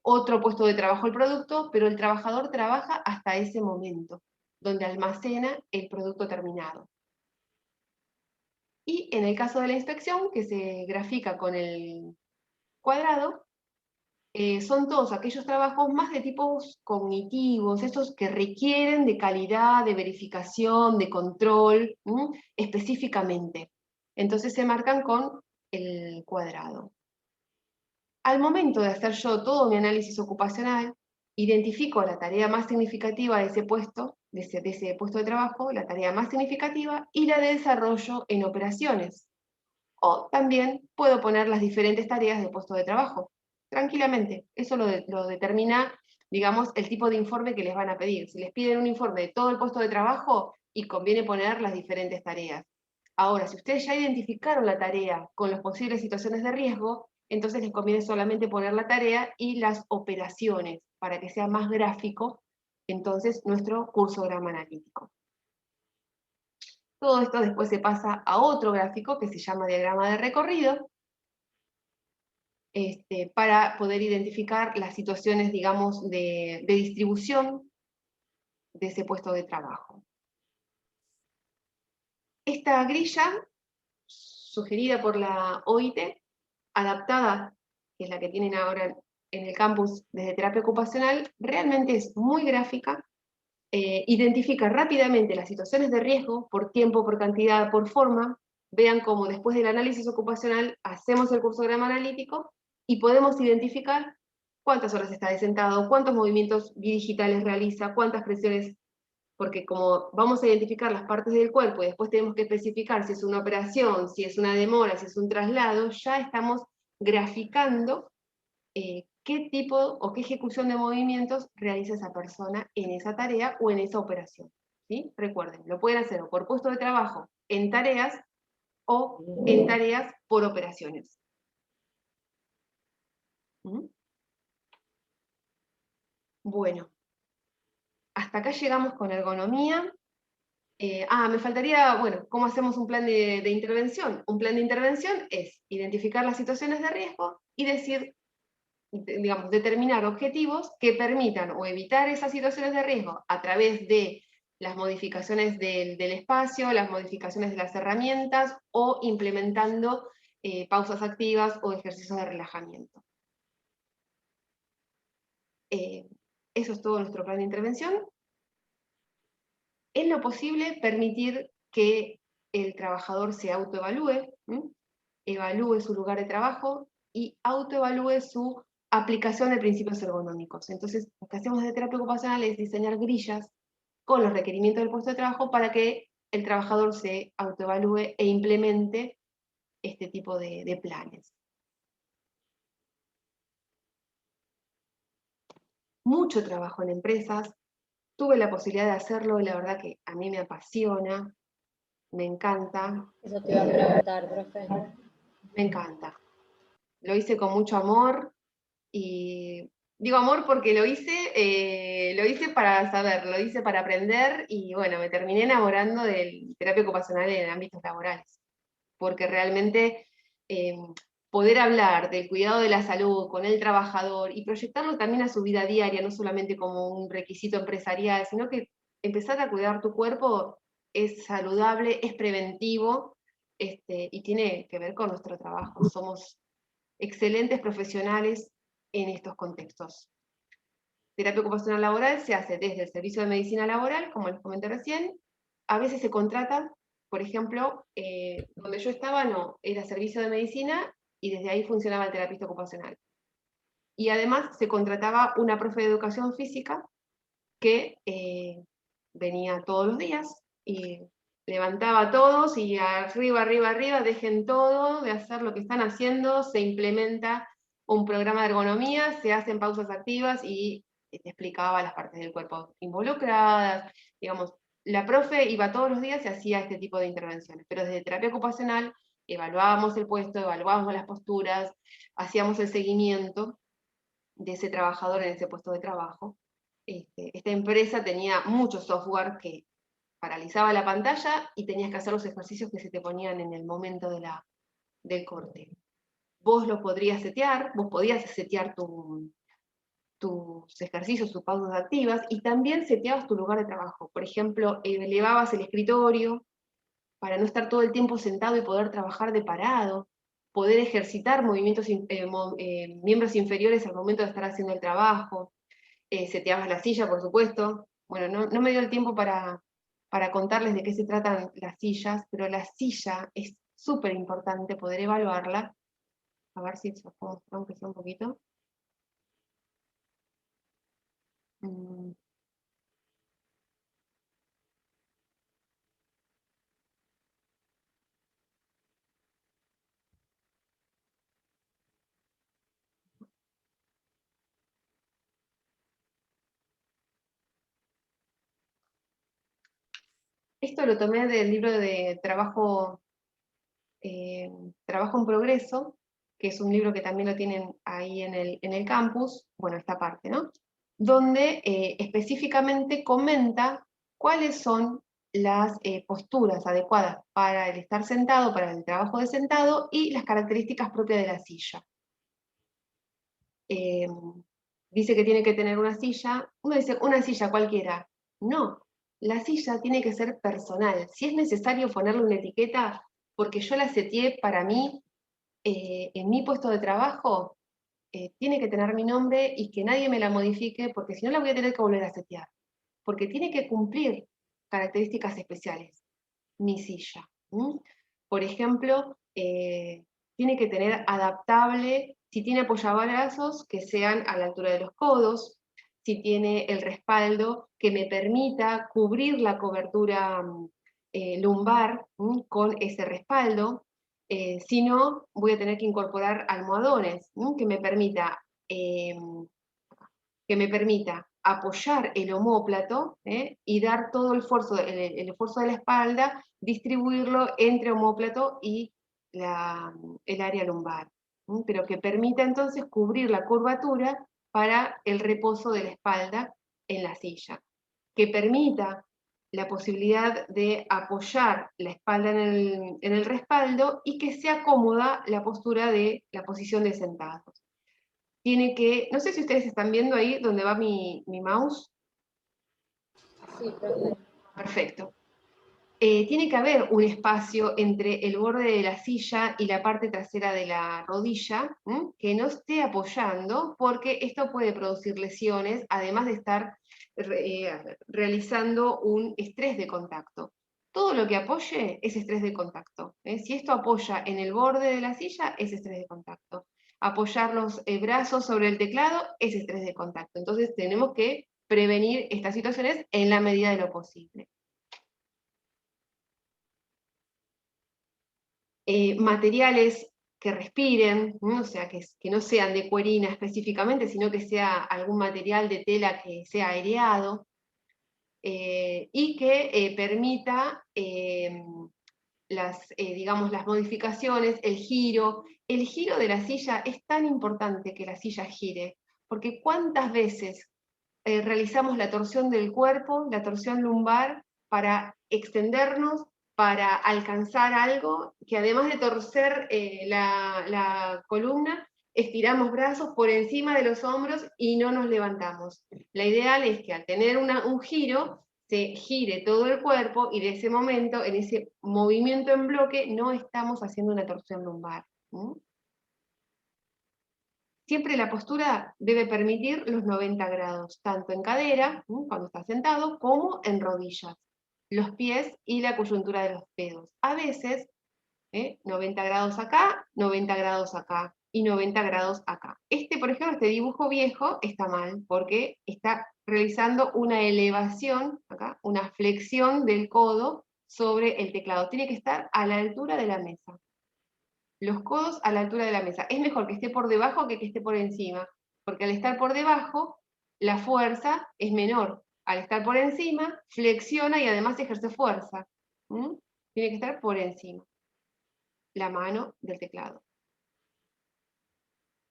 otro puesto de trabajo el producto, pero el trabajador trabaja hasta ese momento, donde almacena el producto terminado. Y en el caso de la inspección, que se grafica con el cuadrado, son todos aquellos trabajos más de tipos cognitivos, estos que requieren de calidad, de verificación, de control, específicamente. Entonces se marcan con el cuadrado. Al momento de hacer yo todo mi análisis ocupacional, identifico la tarea más significativa de ese puesto, de ese puesto de trabajo, la tarea más significativa, y la desarrollo en operaciones. O también puedo poner las diferentes tareas de puesto de trabajo, tranquilamente. Eso lo determina, digamos, el tipo de informe que les van a pedir. Si les piden un informe de todo el puesto de trabajo, y conviene poner las diferentes tareas. Ahora, si ustedes ya identificaron la tarea con las posibles situaciones de riesgo, entonces les conviene solamente poner la tarea y las operaciones, para que sea más gráfico, entonces, nuestro cursograma analítico. Todo esto después se pasa a otro gráfico que se llama diagrama de recorrido, para poder identificar las situaciones, digamos, de distribución de ese puesto de trabajo. Esta grilla, sugerida por la OIT, adaptada, que es la que tienen ahora en el campus desde terapia ocupacional, realmente es muy gráfica, identifica rápidamente las situaciones de riesgo, por tiempo, por cantidad, por forma. Vean cómo después del análisis ocupacional hacemos el cursograma analítico y podemos identificar cuántas horas está de sentado, cuántos movimientos bidigitales realiza, cuántas presiones, porque como vamos a identificar las partes del cuerpo y después tenemos que especificar si es una operación, si es una demora, si es un traslado, ya estamos graficando qué tipo o qué ejecución de movimientos realiza esa persona en esa tarea o en esa operación. ¿Sí? Recuerden, lo pueden hacer o por puesto de trabajo en tareas o en tareas por operaciones. Bueno, hasta acá llegamos con ergonomía. Me faltaría, bueno, ¿cómo hacemos un plan de intervención? Un plan de intervención es identificar las situaciones de riesgo y decir, digamos, determinar objetivos que permitan o evitar esas situaciones de riesgo a través de las modificaciones del espacio, las modificaciones de las herramientas o implementando pausas activas o ejercicios de relajamiento. Eso es todo nuestro plan de intervención. En lo posible, permitir que el trabajador se autoevalúe, evalúe su lugar de trabajo y autoevalúe su aplicación de principios ergonómicos. Entonces, lo que hacemos de terapia ocupacional es diseñar grillas con los requerimientos del puesto de trabajo para que el trabajador se autoevalúe e implemente este tipo de planes. Mucho trabajo en empresas, tuve la posibilidad de hacerlo y la verdad que a mí me apasiona, me encanta. Eso te iba a preguntar, profe. Me encanta. Lo hice con mucho amor, y digo amor porque lo hice para saber, lo hice para aprender, y bueno, me terminé enamorando de terapia ocupacional en ámbitos laborales, porque realmente poder hablar del cuidado de la salud con el trabajador y proyectarlo también a su vida diaria, no solamente como un requisito empresarial, sino que empezar a cuidar tu cuerpo es saludable, es preventivo, y tiene que ver con nuestro trabajo. Somos excelentes profesionales en estos contextos. Terapia ocupacional laboral se hace desde el servicio de medicina laboral, como les comenté recién, a veces se contrata, por ejemplo, donde yo estaba no, era servicio de medicina y desde ahí funcionaba el terapista ocupacional. Y además se contrataba una profe de educación física que venía todos los días y levantaba a todos y arriba, arriba, arriba, dejen todo de hacer lo que están haciendo, se implementa un programa de ergonomía, se hacen pausas activas y te explicaba las partes del cuerpo involucradas, digamos, la profe iba todos los días y hacía este tipo de intervenciones, pero desde terapia ocupacional evaluábamos el puesto, evaluábamos las posturas, hacíamos el seguimiento de ese trabajador en ese puesto de trabajo. Esta empresa tenía mucho software que paralizaba la pantalla y tenías que hacer los ejercicios que se te ponían en el momento del corte. Vos lo podrías setear, vos podías setear tus ejercicios, tus pausas activas, y también seteabas tu lugar de trabajo. Por ejemplo, elevabas el escritorio para no estar todo el tiempo sentado y poder trabajar de parado, poder ejercitar movimientos, miembros inferiores al momento de estar haciendo el trabajo. Seteabas la silla, por supuesto. Bueno, no me dio el tiempo para contarles de qué se tratan las sillas, pero la silla es súper importante poder evaluarla. A ver si se los puedo mostrar aunque sea un poquito. Esto lo tomé del libro de Trabajo en Progreso, que es un libro que también lo tienen ahí en el campus, bueno, esta parte, ¿no? Donde específicamente comenta cuáles son las posturas adecuadas para el estar sentado, para el trabajo de sentado, y las características propias de la silla. Dice que tiene que tener una silla, uno dice, una silla cualquiera. No, la silla tiene que ser personal. Si es necesario ponerle una etiqueta, porque yo la seteé para mí, en mi puesto de trabajo, tiene que tener mi nombre y que nadie me la modifique, porque si no la voy a tener que volver a setear. Porque tiene que cumplir características especiales, mi silla. Por ejemplo, tiene que tener adaptable, si tiene apoyabrazos, que sean a la altura de los codos, si tiene el respaldo que me permita cubrir la cobertura lumbar con ese respaldo. Si no, voy a tener que incorporar almohadones que me permita apoyar el omóplato y dar todo el esfuerzo de la espalda, distribuirlo entre omóplato y el área lumbar, pero que permita entonces cubrir la curvatura para el reposo de la espalda en la silla, que permita la posibilidad de apoyar la espalda en el respaldo y que sea cómoda la postura de la posición de sentados. Tiene que, no sé si ustedes están viendo ahí donde va mi mouse. Sí, profe. Perfecto. Tiene que haber un espacio entre el borde de la silla y la parte trasera de la rodilla, que no esté apoyando, porque esto puede producir lesiones, además de estar realizando un estrés de contacto. Todo lo que apoye es estrés de contacto. Si esto apoya en el borde de la silla, es estrés de contacto. Apoyar los brazos sobre el teclado es estrés de contacto. Entonces tenemos que prevenir estas situaciones en la medida de lo posible. Materiales que respiren, ¿no? O sea, que no sean de cuerina específicamente, sino que sea algún material de tela que sea aireado, y que permita digamos, las modificaciones, el giro. El giro de la silla es tan importante que la silla gire, porque cuántas veces realizamos la torsión del cuerpo, la torsión lumbar, para extendernos para alcanzar algo, que además de torcer la columna, estiramos brazos por encima de los hombros y no nos levantamos. La ideal es que al tener un giro, se gire todo el cuerpo y de ese momento, en ese movimiento en bloque, no estamos haciendo una torsión lumbar. Siempre la postura debe permitir los 90 grados, tanto en cadera, cuando está sentado, como en rodillas, los pies y la coyuntura de los dedos. A veces, 90 grados acá, 90 grados acá y 90 grados acá. Por ejemplo, este dibujo viejo está mal, porque está realizando una elevación, acá, una flexión del codo sobre el teclado. Tiene que estar a la altura de la mesa. Los codos a la altura de la mesa. Es mejor que esté por debajo que esté por encima, porque al estar por debajo, la fuerza es menor. Al estar por encima, flexiona y además ejerce fuerza. Tiene que estar por encima. La mano del teclado.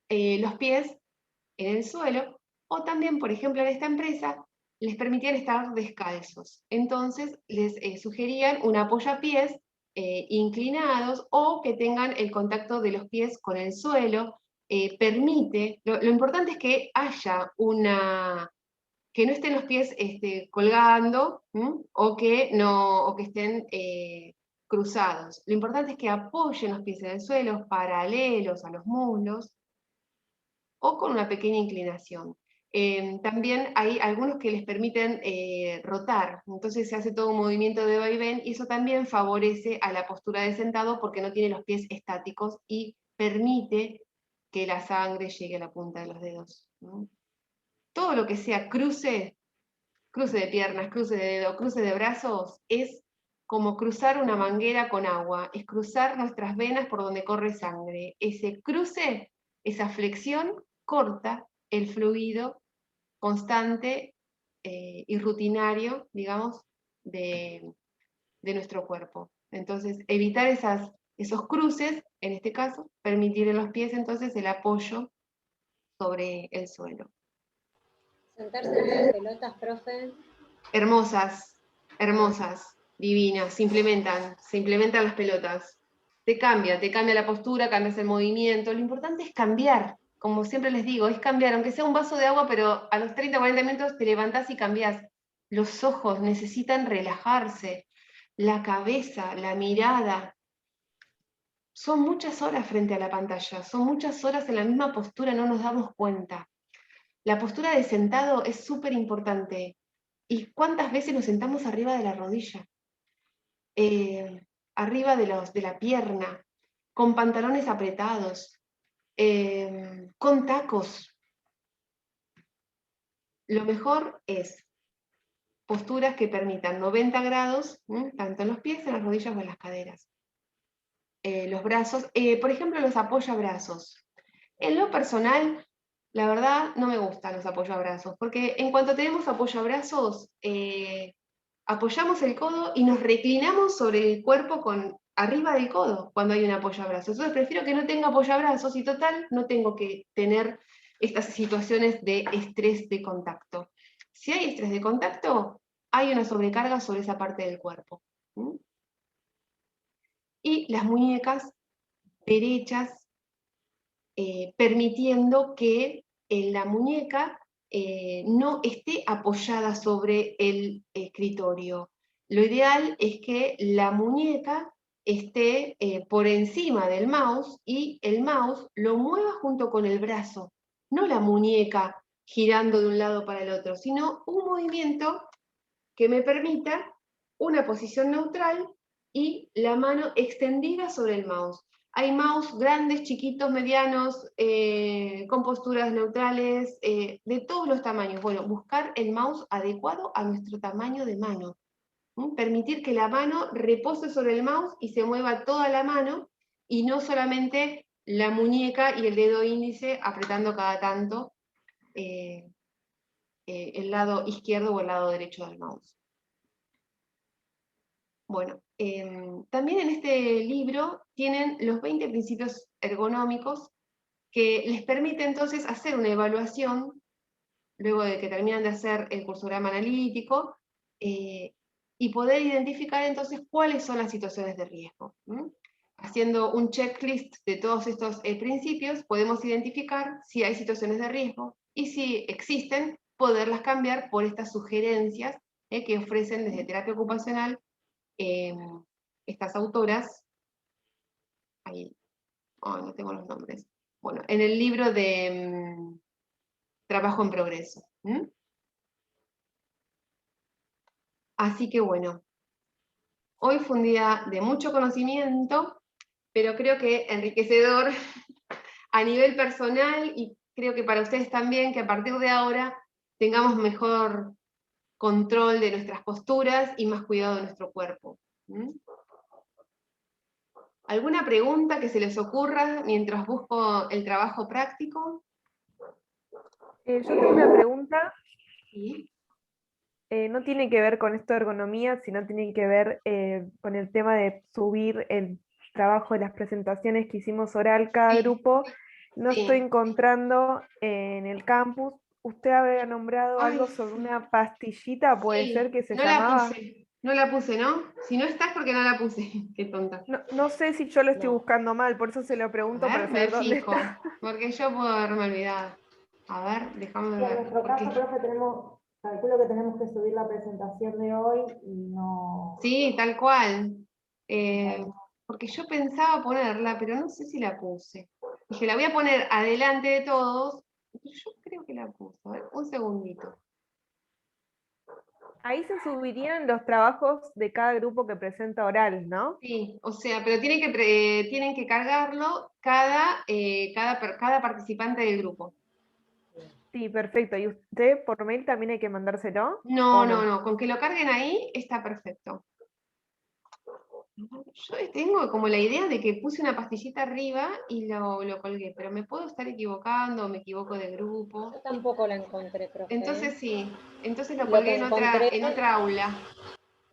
Los pies en el suelo, o también, por ejemplo, en esta empresa, les permitían estar descalzos. Entonces, les sugerían un apoyapiés inclinados o que tengan el contacto de los pies con el suelo. Lo importante es que haya que no estén los pies colgando, o que estén cruzados. Lo importante es que apoyen los pies en el suelo, paralelos a los muslos, o con una pequeña inclinación. También hay algunos que les permiten rotar, entonces se hace todo un movimiento de vaivén, y eso también favorece a la postura de sentado porque no tiene los pies estáticos y permite que la sangre llegue a la punta de los dedos. Todo lo que sea cruce de piernas, cruce de dedos, cruce de brazos, es como cruzar una manguera con agua, es cruzar nuestras venas por donde corre sangre. Ese cruce, esa flexión, corta el fluido constante y rutinario, digamos, de nuestro cuerpo. Entonces, evitar esos cruces, en este caso, permitir en los pies entonces el apoyo sobre el suelo. Sentarse en las pelotas, profe. Hermosas, hermosas, divinas, se implementan las pelotas. Te cambia la postura, cambias el movimiento. Lo importante es cambiar, como siempre les digo, es cambiar, aunque sea un vaso de agua, pero a los 30, 40 minutos te levantás y cambiás. Los ojos necesitan relajarse, la cabeza, la mirada. Son muchas horas frente a la pantalla, son muchas horas en la misma postura, no nos damos cuenta. La postura de sentado es súper importante. ¿Y cuántas veces nos sentamos arriba de la rodilla? Arriba de la pierna, con pantalones apretados, con tacos. Lo mejor es posturas que permitan 90 grados, tanto en los pies, en las rodillas o en las caderas. Los brazos, por ejemplo, los apoyabrazos. En lo personal, la verdad, no me gustan los apoyabrazos, porque en cuanto tenemos apoyabrazos, apoyamos el codo y nos reclinamos sobre el cuerpo arriba del codo cuando hay un apoyabrazos. Entonces prefiero que no tenga apoyabrazos y total no tengo que tener estas situaciones de estrés de contacto. Si hay estrés de contacto, hay una sobrecarga sobre esa parte del cuerpo. Y las muñecas derechas, permitiendo que la muñeca no esté apoyada sobre el escritorio. Lo ideal es que la muñeca esté por encima del mouse y el mouse lo mueva junto con el brazo, no la muñeca girando de un lado para el otro, sino un movimiento que me permita una posición neutral y la mano extendida sobre el mouse. Hay mouse grandes, chiquitos, medianos, con posturas neutrales, de todos los tamaños. Bueno, buscar el mouse adecuado a nuestro tamaño de mano. Permitir que la mano repose sobre el mouse y se mueva toda la mano, y no solamente la muñeca y el dedo índice apretando cada tanto el lado izquierdo o el lado derecho del mouse. Bueno, también en este libro tienen los 20 principios ergonómicos que les permite entonces hacer una evaluación, luego de que terminan de hacer el cursograma analítico, y poder identificar entonces cuáles son las situaciones de riesgo. Haciendo un checklist de todos estos principios, podemos identificar si hay situaciones de riesgo y si existen, poderlas cambiar por estas sugerencias que ofrecen desde terapia ocupacional estas autoras. Ahí, no tengo los nombres. Bueno, en el libro de Trabajo en Progreso. Así que bueno, hoy fue un día de mucho conocimiento, pero creo que enriquecedor a nivel personal, y creo que para ustedes también, que a partir de ahora tengamos mejor control de nuestras posturas y más cuidado de nuestro cuerpo. ¿Alguna pregunta que se les ocurra mientras busco el trabajo práctico? Yo tengo una pregunta. ¿Sí? No tiene que ver con esto de ergonomía, sino tiene que ver con el tema de subir el trabajo de las presentaciones que hicimos oral cada Sí. grupo. No Sí. estoy encontrando en el campus. Usted había nombrado algo sobre una pastillita, puede Sí, ser que se no llamaba. no la puse, ¿no? Si no está es porque no la puse, qué tonta. No sé si yo lo estoy No. buscando mal, por eso se lo pregunto A ver, para saber me dónde fijo, está. porque yo puedo haberme olvidado. A ver, déjame Y en ver. nuestro porque- caso, profe, calculo que tenemos que subir la presentación de hoy y no... Sí, tal cual. Porque yo pensaba ponerla, pero no sé si la puse. Dije, la voy a poner adelante de todos. Yo creo que la puse. A ver, un segundito. Ahí se subirían los trabajos de cada grupo que presenta oral, ¿no? Sí, o sea, pero tienen que cargarlo cada participante del grupo. Sí, perfecto. ¿Y usted por mail también hay que mandárselo? No, ¿O no, no? no, con que lo carguen ahí está perfecto. Yo tengo como la idea de que puse una pastillita arriba y lo colgué, pero me puedo estar equivocando, o me equivoco de grupo. Yo tampoco la encontré, profe. Entonces sí, entonces lo Lo colgué que encontré en otra aula.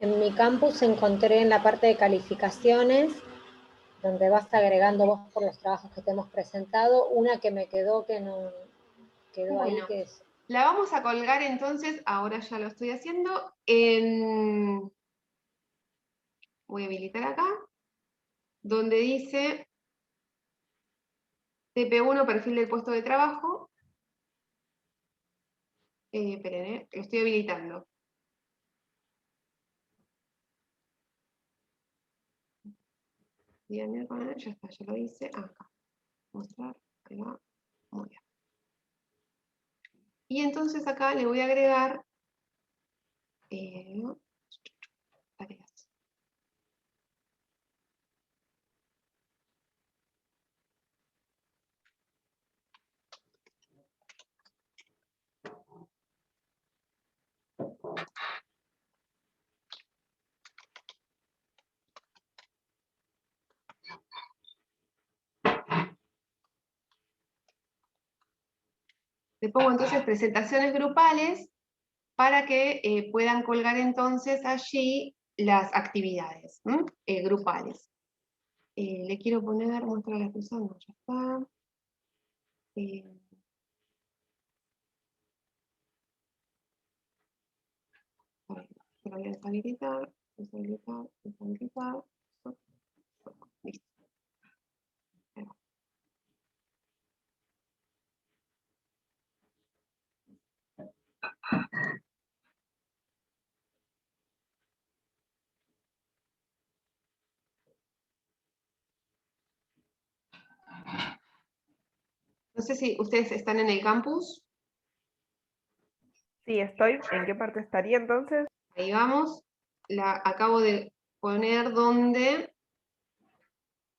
en mi campus encontré en la parte de calificaciones, donde vas agregando vos por los trabajos que te hemos presentado, una que me quedó que no quedó ahí, Bueno, que es... la vamos a colgar entonces, ahora ya lo estoy haciendo, voy a habilitar acá, donde dice TP1, perfil del puesto de trabajo. Esperen, lo estoy habilitando. Bien, ya está, ya lo hice. Acá. Mostrar, ahí va. Muy bien. Y entonces acá le voy a agregar tareas. Le pongo entonces presentaciones grupales para que puedan colgar entonces allí las actividades grupales. Le quiero poner, mostrar las personas, ya está. Lo voy a deshabilitar, deshabilitar, deshabilitar. Listo. No sé si ustedes están en el campus. Sí, estoy. ¿En qué parte estaría entonces? Ahí vamos. Acabo de poner donde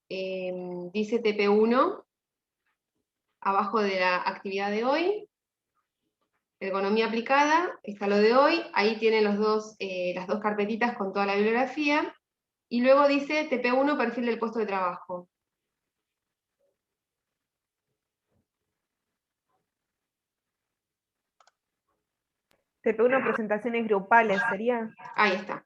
dice TP1, abajo de la actividad de hoy. Ergonomía aplicada, está lo de hoy. Ahí tienen las dos carpetitas con toda la bibliografía. Y luego dice TP1, perfil del puesto de trabajo. TP1 presentaciones grupales, ¿sería? Ahí está.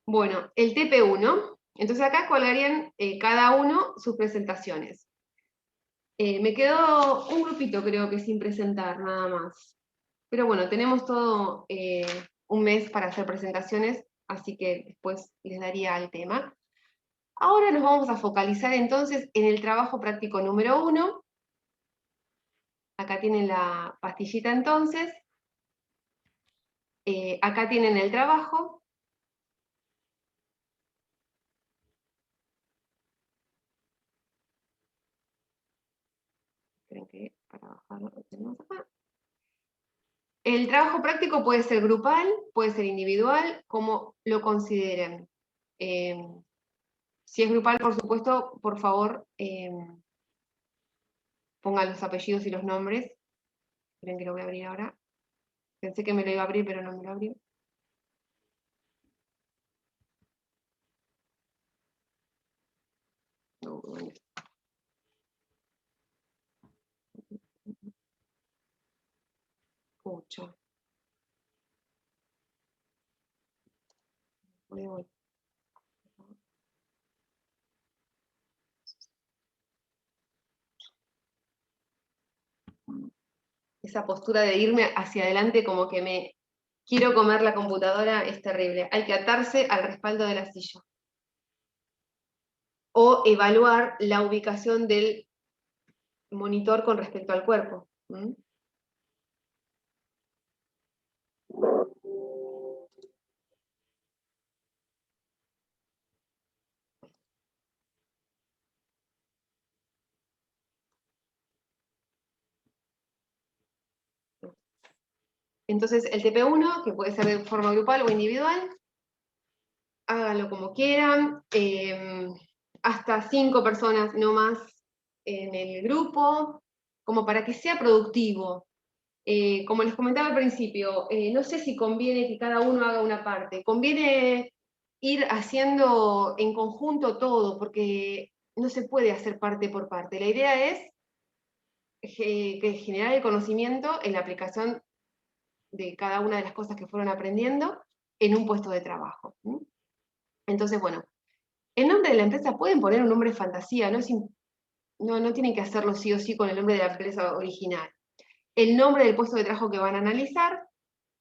Bueno, el TP1, entonces acá colgarían cada uno sus presentaciones. Me quedó un grupito, creo que sin presentar, nada más. Pero bueno, tenemos todo un mes para hacer presentaciones, así que después les daría el tema. Ahora nos vamos a focalizar entonces en el trabajo práctico número 1. Acá tienen la pastillita entonces. Acá tienen el trabajo. Esperen que para bajarlo lo tenemos acá. El trabajo práctico puede ser grupal, puede ser individual, como lo consideren. Si es grupal, por supuesto, por favor, pongan los apellidos y los nombres. Esperen que lo voy a abrir ahora. Pensé que me lo iba a abrir, pero no me lo abrió. No, ¿dónde está? Pucha. Voy. Esa postura de irme hacia adelante como que me quiero comer la computadora es terrible. Hay que atarse al respaldo de la silla. O evaluar la ubicación del monitor con respecto al cuerpo. ¿Mm? Entonces el TP1, que puede ser de forma grupal o individual, háganlo como quieran, hasta 5 personas no más en el grupo, como para que sea productivo. Como les comentaba al principio, no sé si conviene que cada uno haga una parte, conviene ir haciendo en conjunto todo, porque no se puede hacer parte por parte. La idea es generar el conocimiento en la aplicación de cada una de las cosas que fueron aprendiendo en un puesto de trabajo. Entonces, bueno, el nombre de la empresa pueden poner un nombre fantasía, no tienen que hacerlo sí o sí con el nombre de la empresa original. El nombre del puesto de trabajo que van a analizar,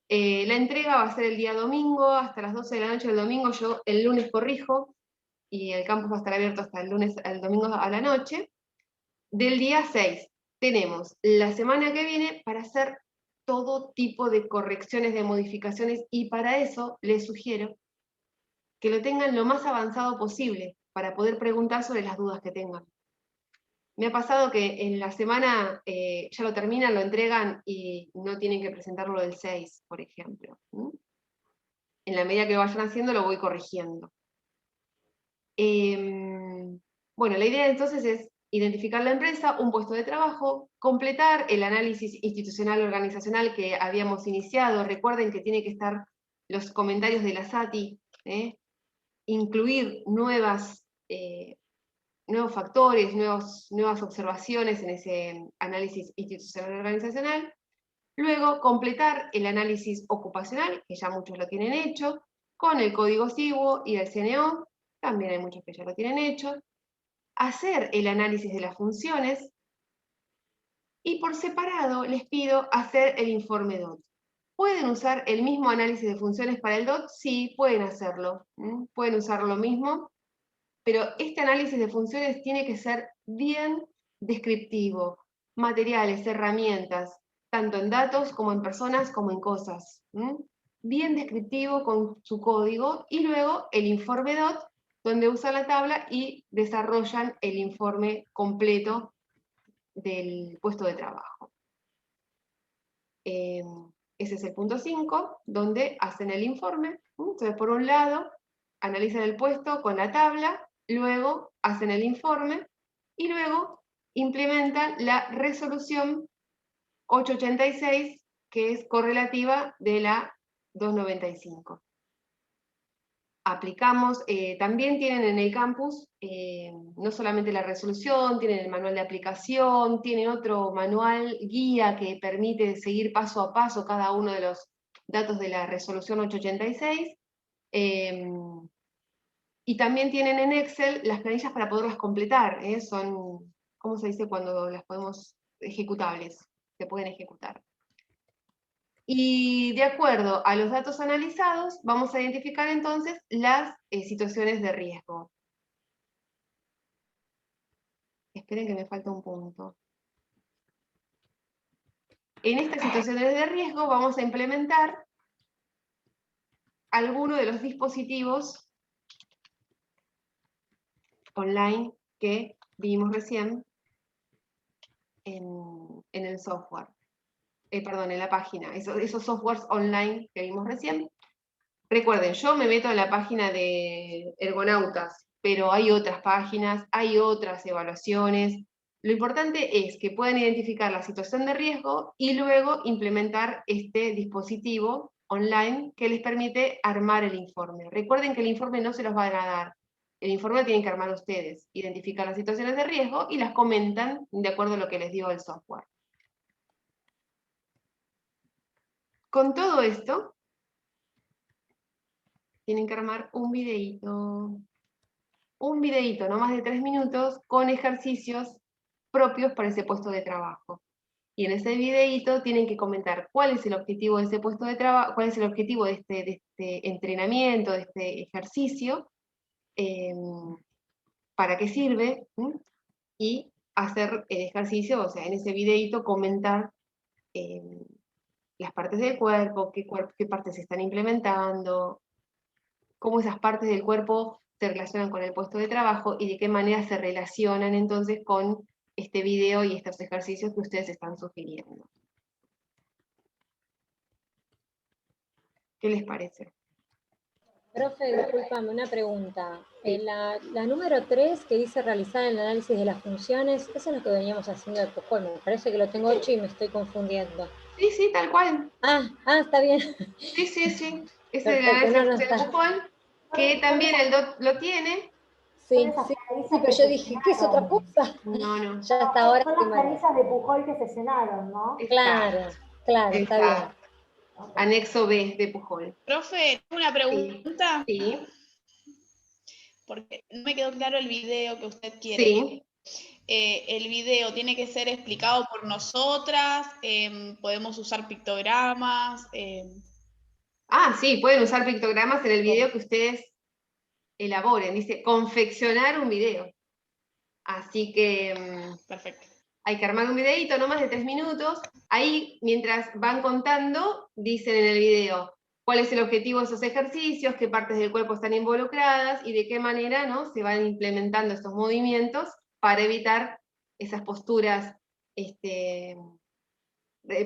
la entrega va a ser el día domingo, hasta las 12 de la noche del domingo, yo el lunes corrijo, y el campus va a estar abierto hasta el domingo a la noche. Del día 6 tenemos la semana que viene para hacer todo tipo de correcciones, de modificaciones, y para eso les sugiero que lo tengan lo más avanzado posible, para poder preguntar sobre las dudas que tengan. Me ha pasado que en la semana ya lo terminan, lo entregan y no tienen que presentarlo del 6, por ejemplo. En la medida que lo vayan haciendo lo voy corrigiendo. Bueno, la idea entonces es identificar la empresa, un puesto de trabajo, completar el análisis institucional organizacional que habíamos iniciado. Recuerden que tiene que estar los comentarios de la SATI, incluir nuevos factores, nuevas observaciones en ese análisis institucional organizacional. Luego, completar el análisis ocupacional, que ya muchos lo tienen hecho, con el código SIGUO y el CNO, también hay muchos que ya lo tienen hecho. Hacer el análisis de las funciones, y por separado les pido hacer el informe DOT. ¿Pueden usar el mismo análisis de funciones para el DOT? Sí, pueden hacerlo. Pueden usar lo mismo, pero este análisis de funciones tiene que ser bien descriptivo. Materiales, herramientas, tanto en datos como en personas como en cosas. Bien descriptivo con su código, y luego el informe DOT, donde usan la tabla y desarrollan el informe completo del puesto de trabajo. Ese es el punto 5, donde hacen el informe. Entonces, por un lado, analizan el puesto con la tabla, luego hacen el informe, y luego implementan la resolución 886, que es correlativa de la 295. Aplicamos, también tienen en el campus, no solamente la resolución, tienen el manual de aplicación, tienen otro manual guía que permite seguir paso a paso cada uno de los datos de la resolución 886, y también tienen en Excel las planillas para poderlas completar, son ¿cómo se dice cuando las podemos, ejecutables, se pueden ejecutar? Y de acuerdo a los datos analizados, vamos a identificar entonces las situaciones de riesgo. Esperen que me falta un punto. En estas situaciones de riesgo vamos a implementar alguno de los dispositivos online que vimos recién en el software. Perdón, en la página. Esos softwares online que vimos recién. Recuerden, yo me meto en la página de Ergonautas, pero hay otras páginas, hay otras evaluaciones. Lo importante es que puedan identificar la situación de riesgo y luego implementar este dispositivo online que les permite armar el informe. Recuerden que el informe no se los van a dar. El informe lo tienen que armar ustedes, identificar las situaciones de riesgo y las comentan de acuerdo a lo que les dio el software. Con todo esto, tienen que armar un videíto, no más de 3 minutos, con ejercicios propios para ese puesto de trabajo. Y en ese videíto tienen que comentar cuál es el objetivo de ese puesto de trabajo, cuál es el objetivo de este entrenamiento, de este ejercicio, para qué sirve, y hacer el ejercicio, o sea, en ese videíto comentar las partes del cuerpo, qué partes se están implementando, cómo esas partes del cuerpo se relacionan con el puesto de trabajo y de qué manera se relacionan entonces con este video y estos ejercicios que ustedes están sugiriendo. ¿Qué les parece? Profe, discúlpame, una pregunta. Sí. La número 3 que dice realizar el análisis de las funciones, eso es lo que veníamos haciendo de Pujol. Me parece que lo tengo hecho y me estoy confundiendo. Sí, sí, tal cual. Está bien. Sí, sí, sí. Es el Perfecto, análisis no de está. Pujol, que también el DOT lo tiene. Sí, pero yo dije, ¿qué es otra cosa? No. Ya hasta ahora. Son las planillas de Pujol que se llenaron, ¿no? Claro, está bien. Anexo B de Pujol. Profe, una pregunta. Sí. Porque no me quedó claro el video que usted quiere. Sí. El video tiene que ser explicado por nosotras, podemos usar pictogramas. Sí, pueden usar pictogramas en el video que ustedes elaboren. Dice, confeccionar un video. Así que Perfecto. hay que armar un videito, no más de 3 minutos. Ahí, mientras van contando, dicen en el video cuál es el objetivo de esos ejercicios, qué partes del cuerpo están involucradas y de qué manera, ¿no?, se van implementando estos movimientos para evitar esas posturas,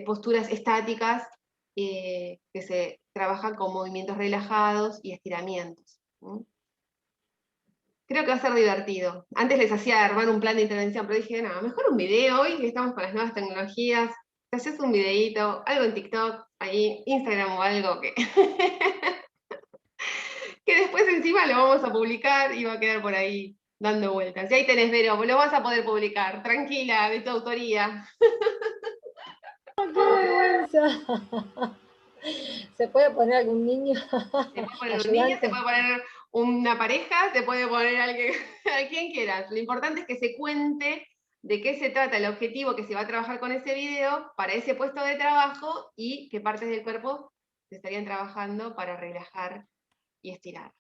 posturas estáticas que se trabajan con movimientos relajados y estiramientos. Creo que va a ser divertido. Antes les hacía armar un plan de intervención, pero dije, no, mejor un video, hoy que estamos con las nuevas tecnologías, te haces un videíto, algo en TikTok, ahí, Instagram o algo que... que después encima lo vamos a publicar y va a quedar por ahí dando vueltas. Y ahí tenés, Vero, lo vas a poder publicar, tranquila, de tu autoría. ¡Qué vergüenza! ¿Se puede poner algún niño? Se puede poner un niño, se puede poner una pareja, se puede poner a quien quieras. Lo importante es que se cuente de qué se trata el objetivo que se va a trabajar con ese video para ese puesto de trabajo y qué partes del cuerpo se estarían trabajando para relajar y estirar.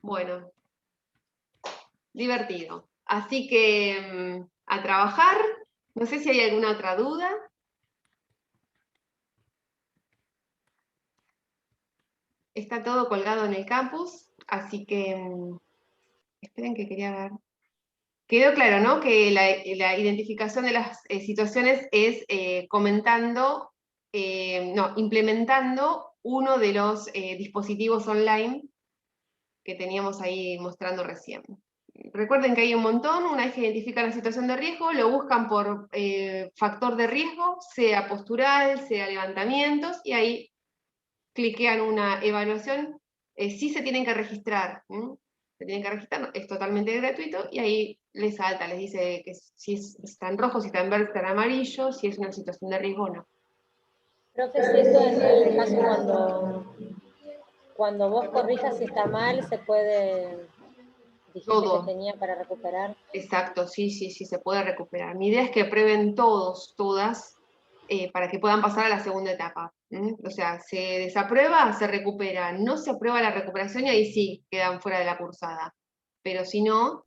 Bueno, divertido. Así que a trabajar. No sé si hay alguna otra duda. Está todo colgado en el campus, así que esperen que quería ver. Quedó claro, ¿no?, que la identificación de las situaciones es implementando uno de los dispositivos online que teníamos ahí mostrando recién. Recuerden que hay un montón. Una vez que identifican la situación de riesgo, lo buscan por factor de riesgo, sea postural, sea levantamientos, y ahí cliquean una evaluación. Sí se tienen que registrar, se tienen que registrar, es totalmente gratuito, y ahí les salta, les dice que si está en rojo, si está en verde, está en amarillo, si es una situación de riesgo o no. Profe, si esto en el caso cuando vos corrijas si está mal, se puede dijiste Todo. que tenía para recuperar. Exacto, sí, se puede recuperar. Mi idea es que aprueben todos, todas, para que puedan pasar a la segunda etapa. O sea, se desaprueba, se recupera. No se aprueba la recuperación y ahí sí quedan fuera de la cursada. Pero si no,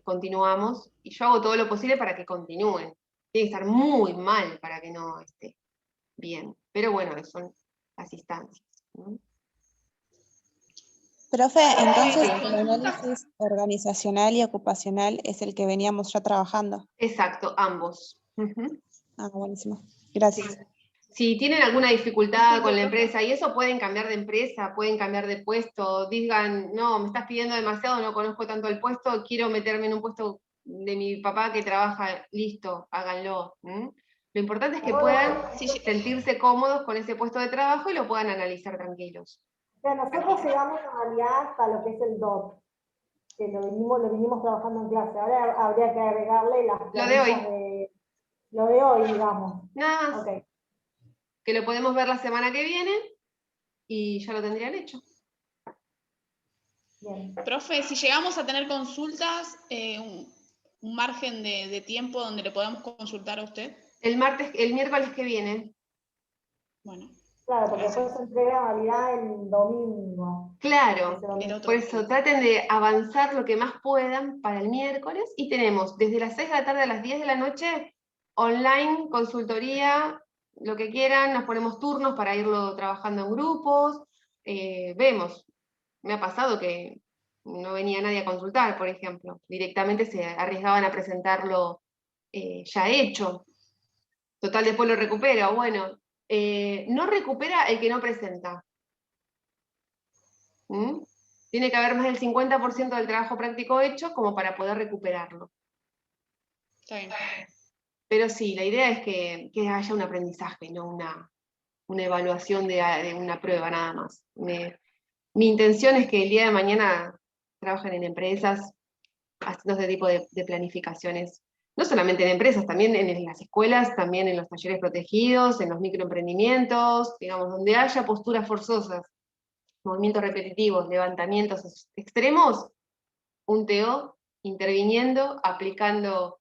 continuamos y yo hago todo lo posible para que continúen. Tiene que estar muy mal para que no esté bien. Pero bueno, son las instancias. Profe, entonces Sí. el análisis organizacional y ocupacional es el que veníamos ya trabajando. Exacto, ambos. Ujú. Ah, buenísimo. Gracias. Sí. Si tienen alguna dificultad con la empresa y eso, pueden cambiar de empresa, pueden cambiar de puesto, digan, no, me estás pidiendo demasiado, no conozco tanto el puesto, quiero meterme en un puesto de mi papá que trabaja, listo, háganlo. Lo importante es que puedan sentirse cómodos con ese puesto de trabajo y lo puedan analizar tranquilos. O sea, nosotros llegamos en realidad hasta lo que es el DOT, que lo vinimos trabajando en clase. Ahora habría que agregarle las Lo de hoy. planillas lo de hoy, digamos. Nada más. Okay. Que lo podemos ver la semana que viene y ya lo tendrían hecho. Bien. Profe, si llegamos a tener consultas, un margen de tiempo donde le podamos consultar a usted. El miércoles que viene. Bueno. Claro, porque Gracias. después se entrega en realidad el domingo. Claro, El otro por eso traten de avanzar lo que más puedan para el miércoles y tenemos desde las 6 de la tarde a las 10 de la noche online, consultoría, lo que quieran, nos ponemos turnos para irlo trabajando en grupos, vemos, me ha pasado que no venía nadie a consultar, por ejemplo, directamente se arriesgaban a presentarlo ya hecho, total después lo recupera, bueno, no recupera el que no presenta. Tiene que haber más del 50% del trabajo práctico hecho como para poder recuperarlo. Está bien. Pero sí, la idea es que haya un aprendizaje, no una evaluación de una prueba nada más. Mi intención es que el día de mañana trabajen en empresas, haciendo este tipo de planificaciones. No solamente en empresas, también en las escuelas, también en los talleres protegidos, en los microemprendimientos, digamos, donde haya posturas forzosas, movimientos repetitivos, levantamientos extremos, un TO interviniendo, aplicando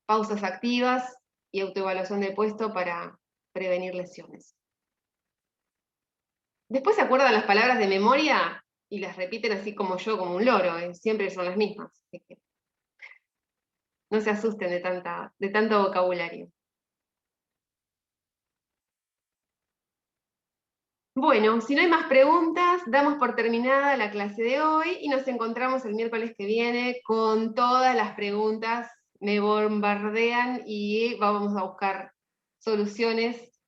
pausas activas y autoevaluación de puesto para prevenir lesiones. Después se acuerdan las palabras de memoria y las repiten así como yo, como un loro, siempre son las mismas. Así que no se asusten de tanto vocabulario. Bueno, si no hay más preguntas, damos por terminada la clase de hoy y nos encontramos el miércoles que viene con todas las preguntas. Me bombardean y vamos a buscar soluciones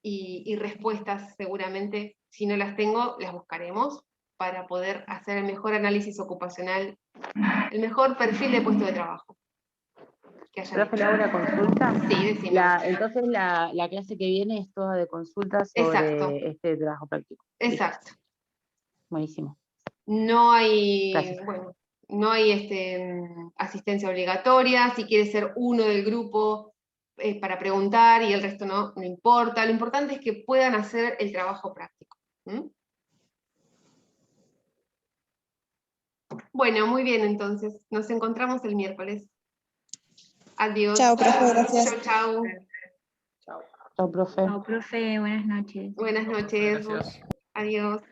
y respuestas seguramente. Si no las tengo, las buscaremos para poder hacer el mejor análisis ocupacional, el mejor perfil de puesto de trabajo. Profe, Laura, consulta. Sí, decimos. Entonces la clase que viene es toda de consultas sobre Exacto. este trabajo práctico. Exacto. Listo. Buenísimo. No hay, Gracias. bueno, no hay asistencia obligatoria, si quiere ser uno del grupo para preguntar y el resto no importa. Lo importante es que puedan hacer el trabajo práctico. Bueno, muy bien entonces. Nos encontramos el miércoles. Adiós. Chao, profe, gracias. Chau. Chao, profe. Chao, profe, buenas noches. Buenas noches. Gracias. Adiós.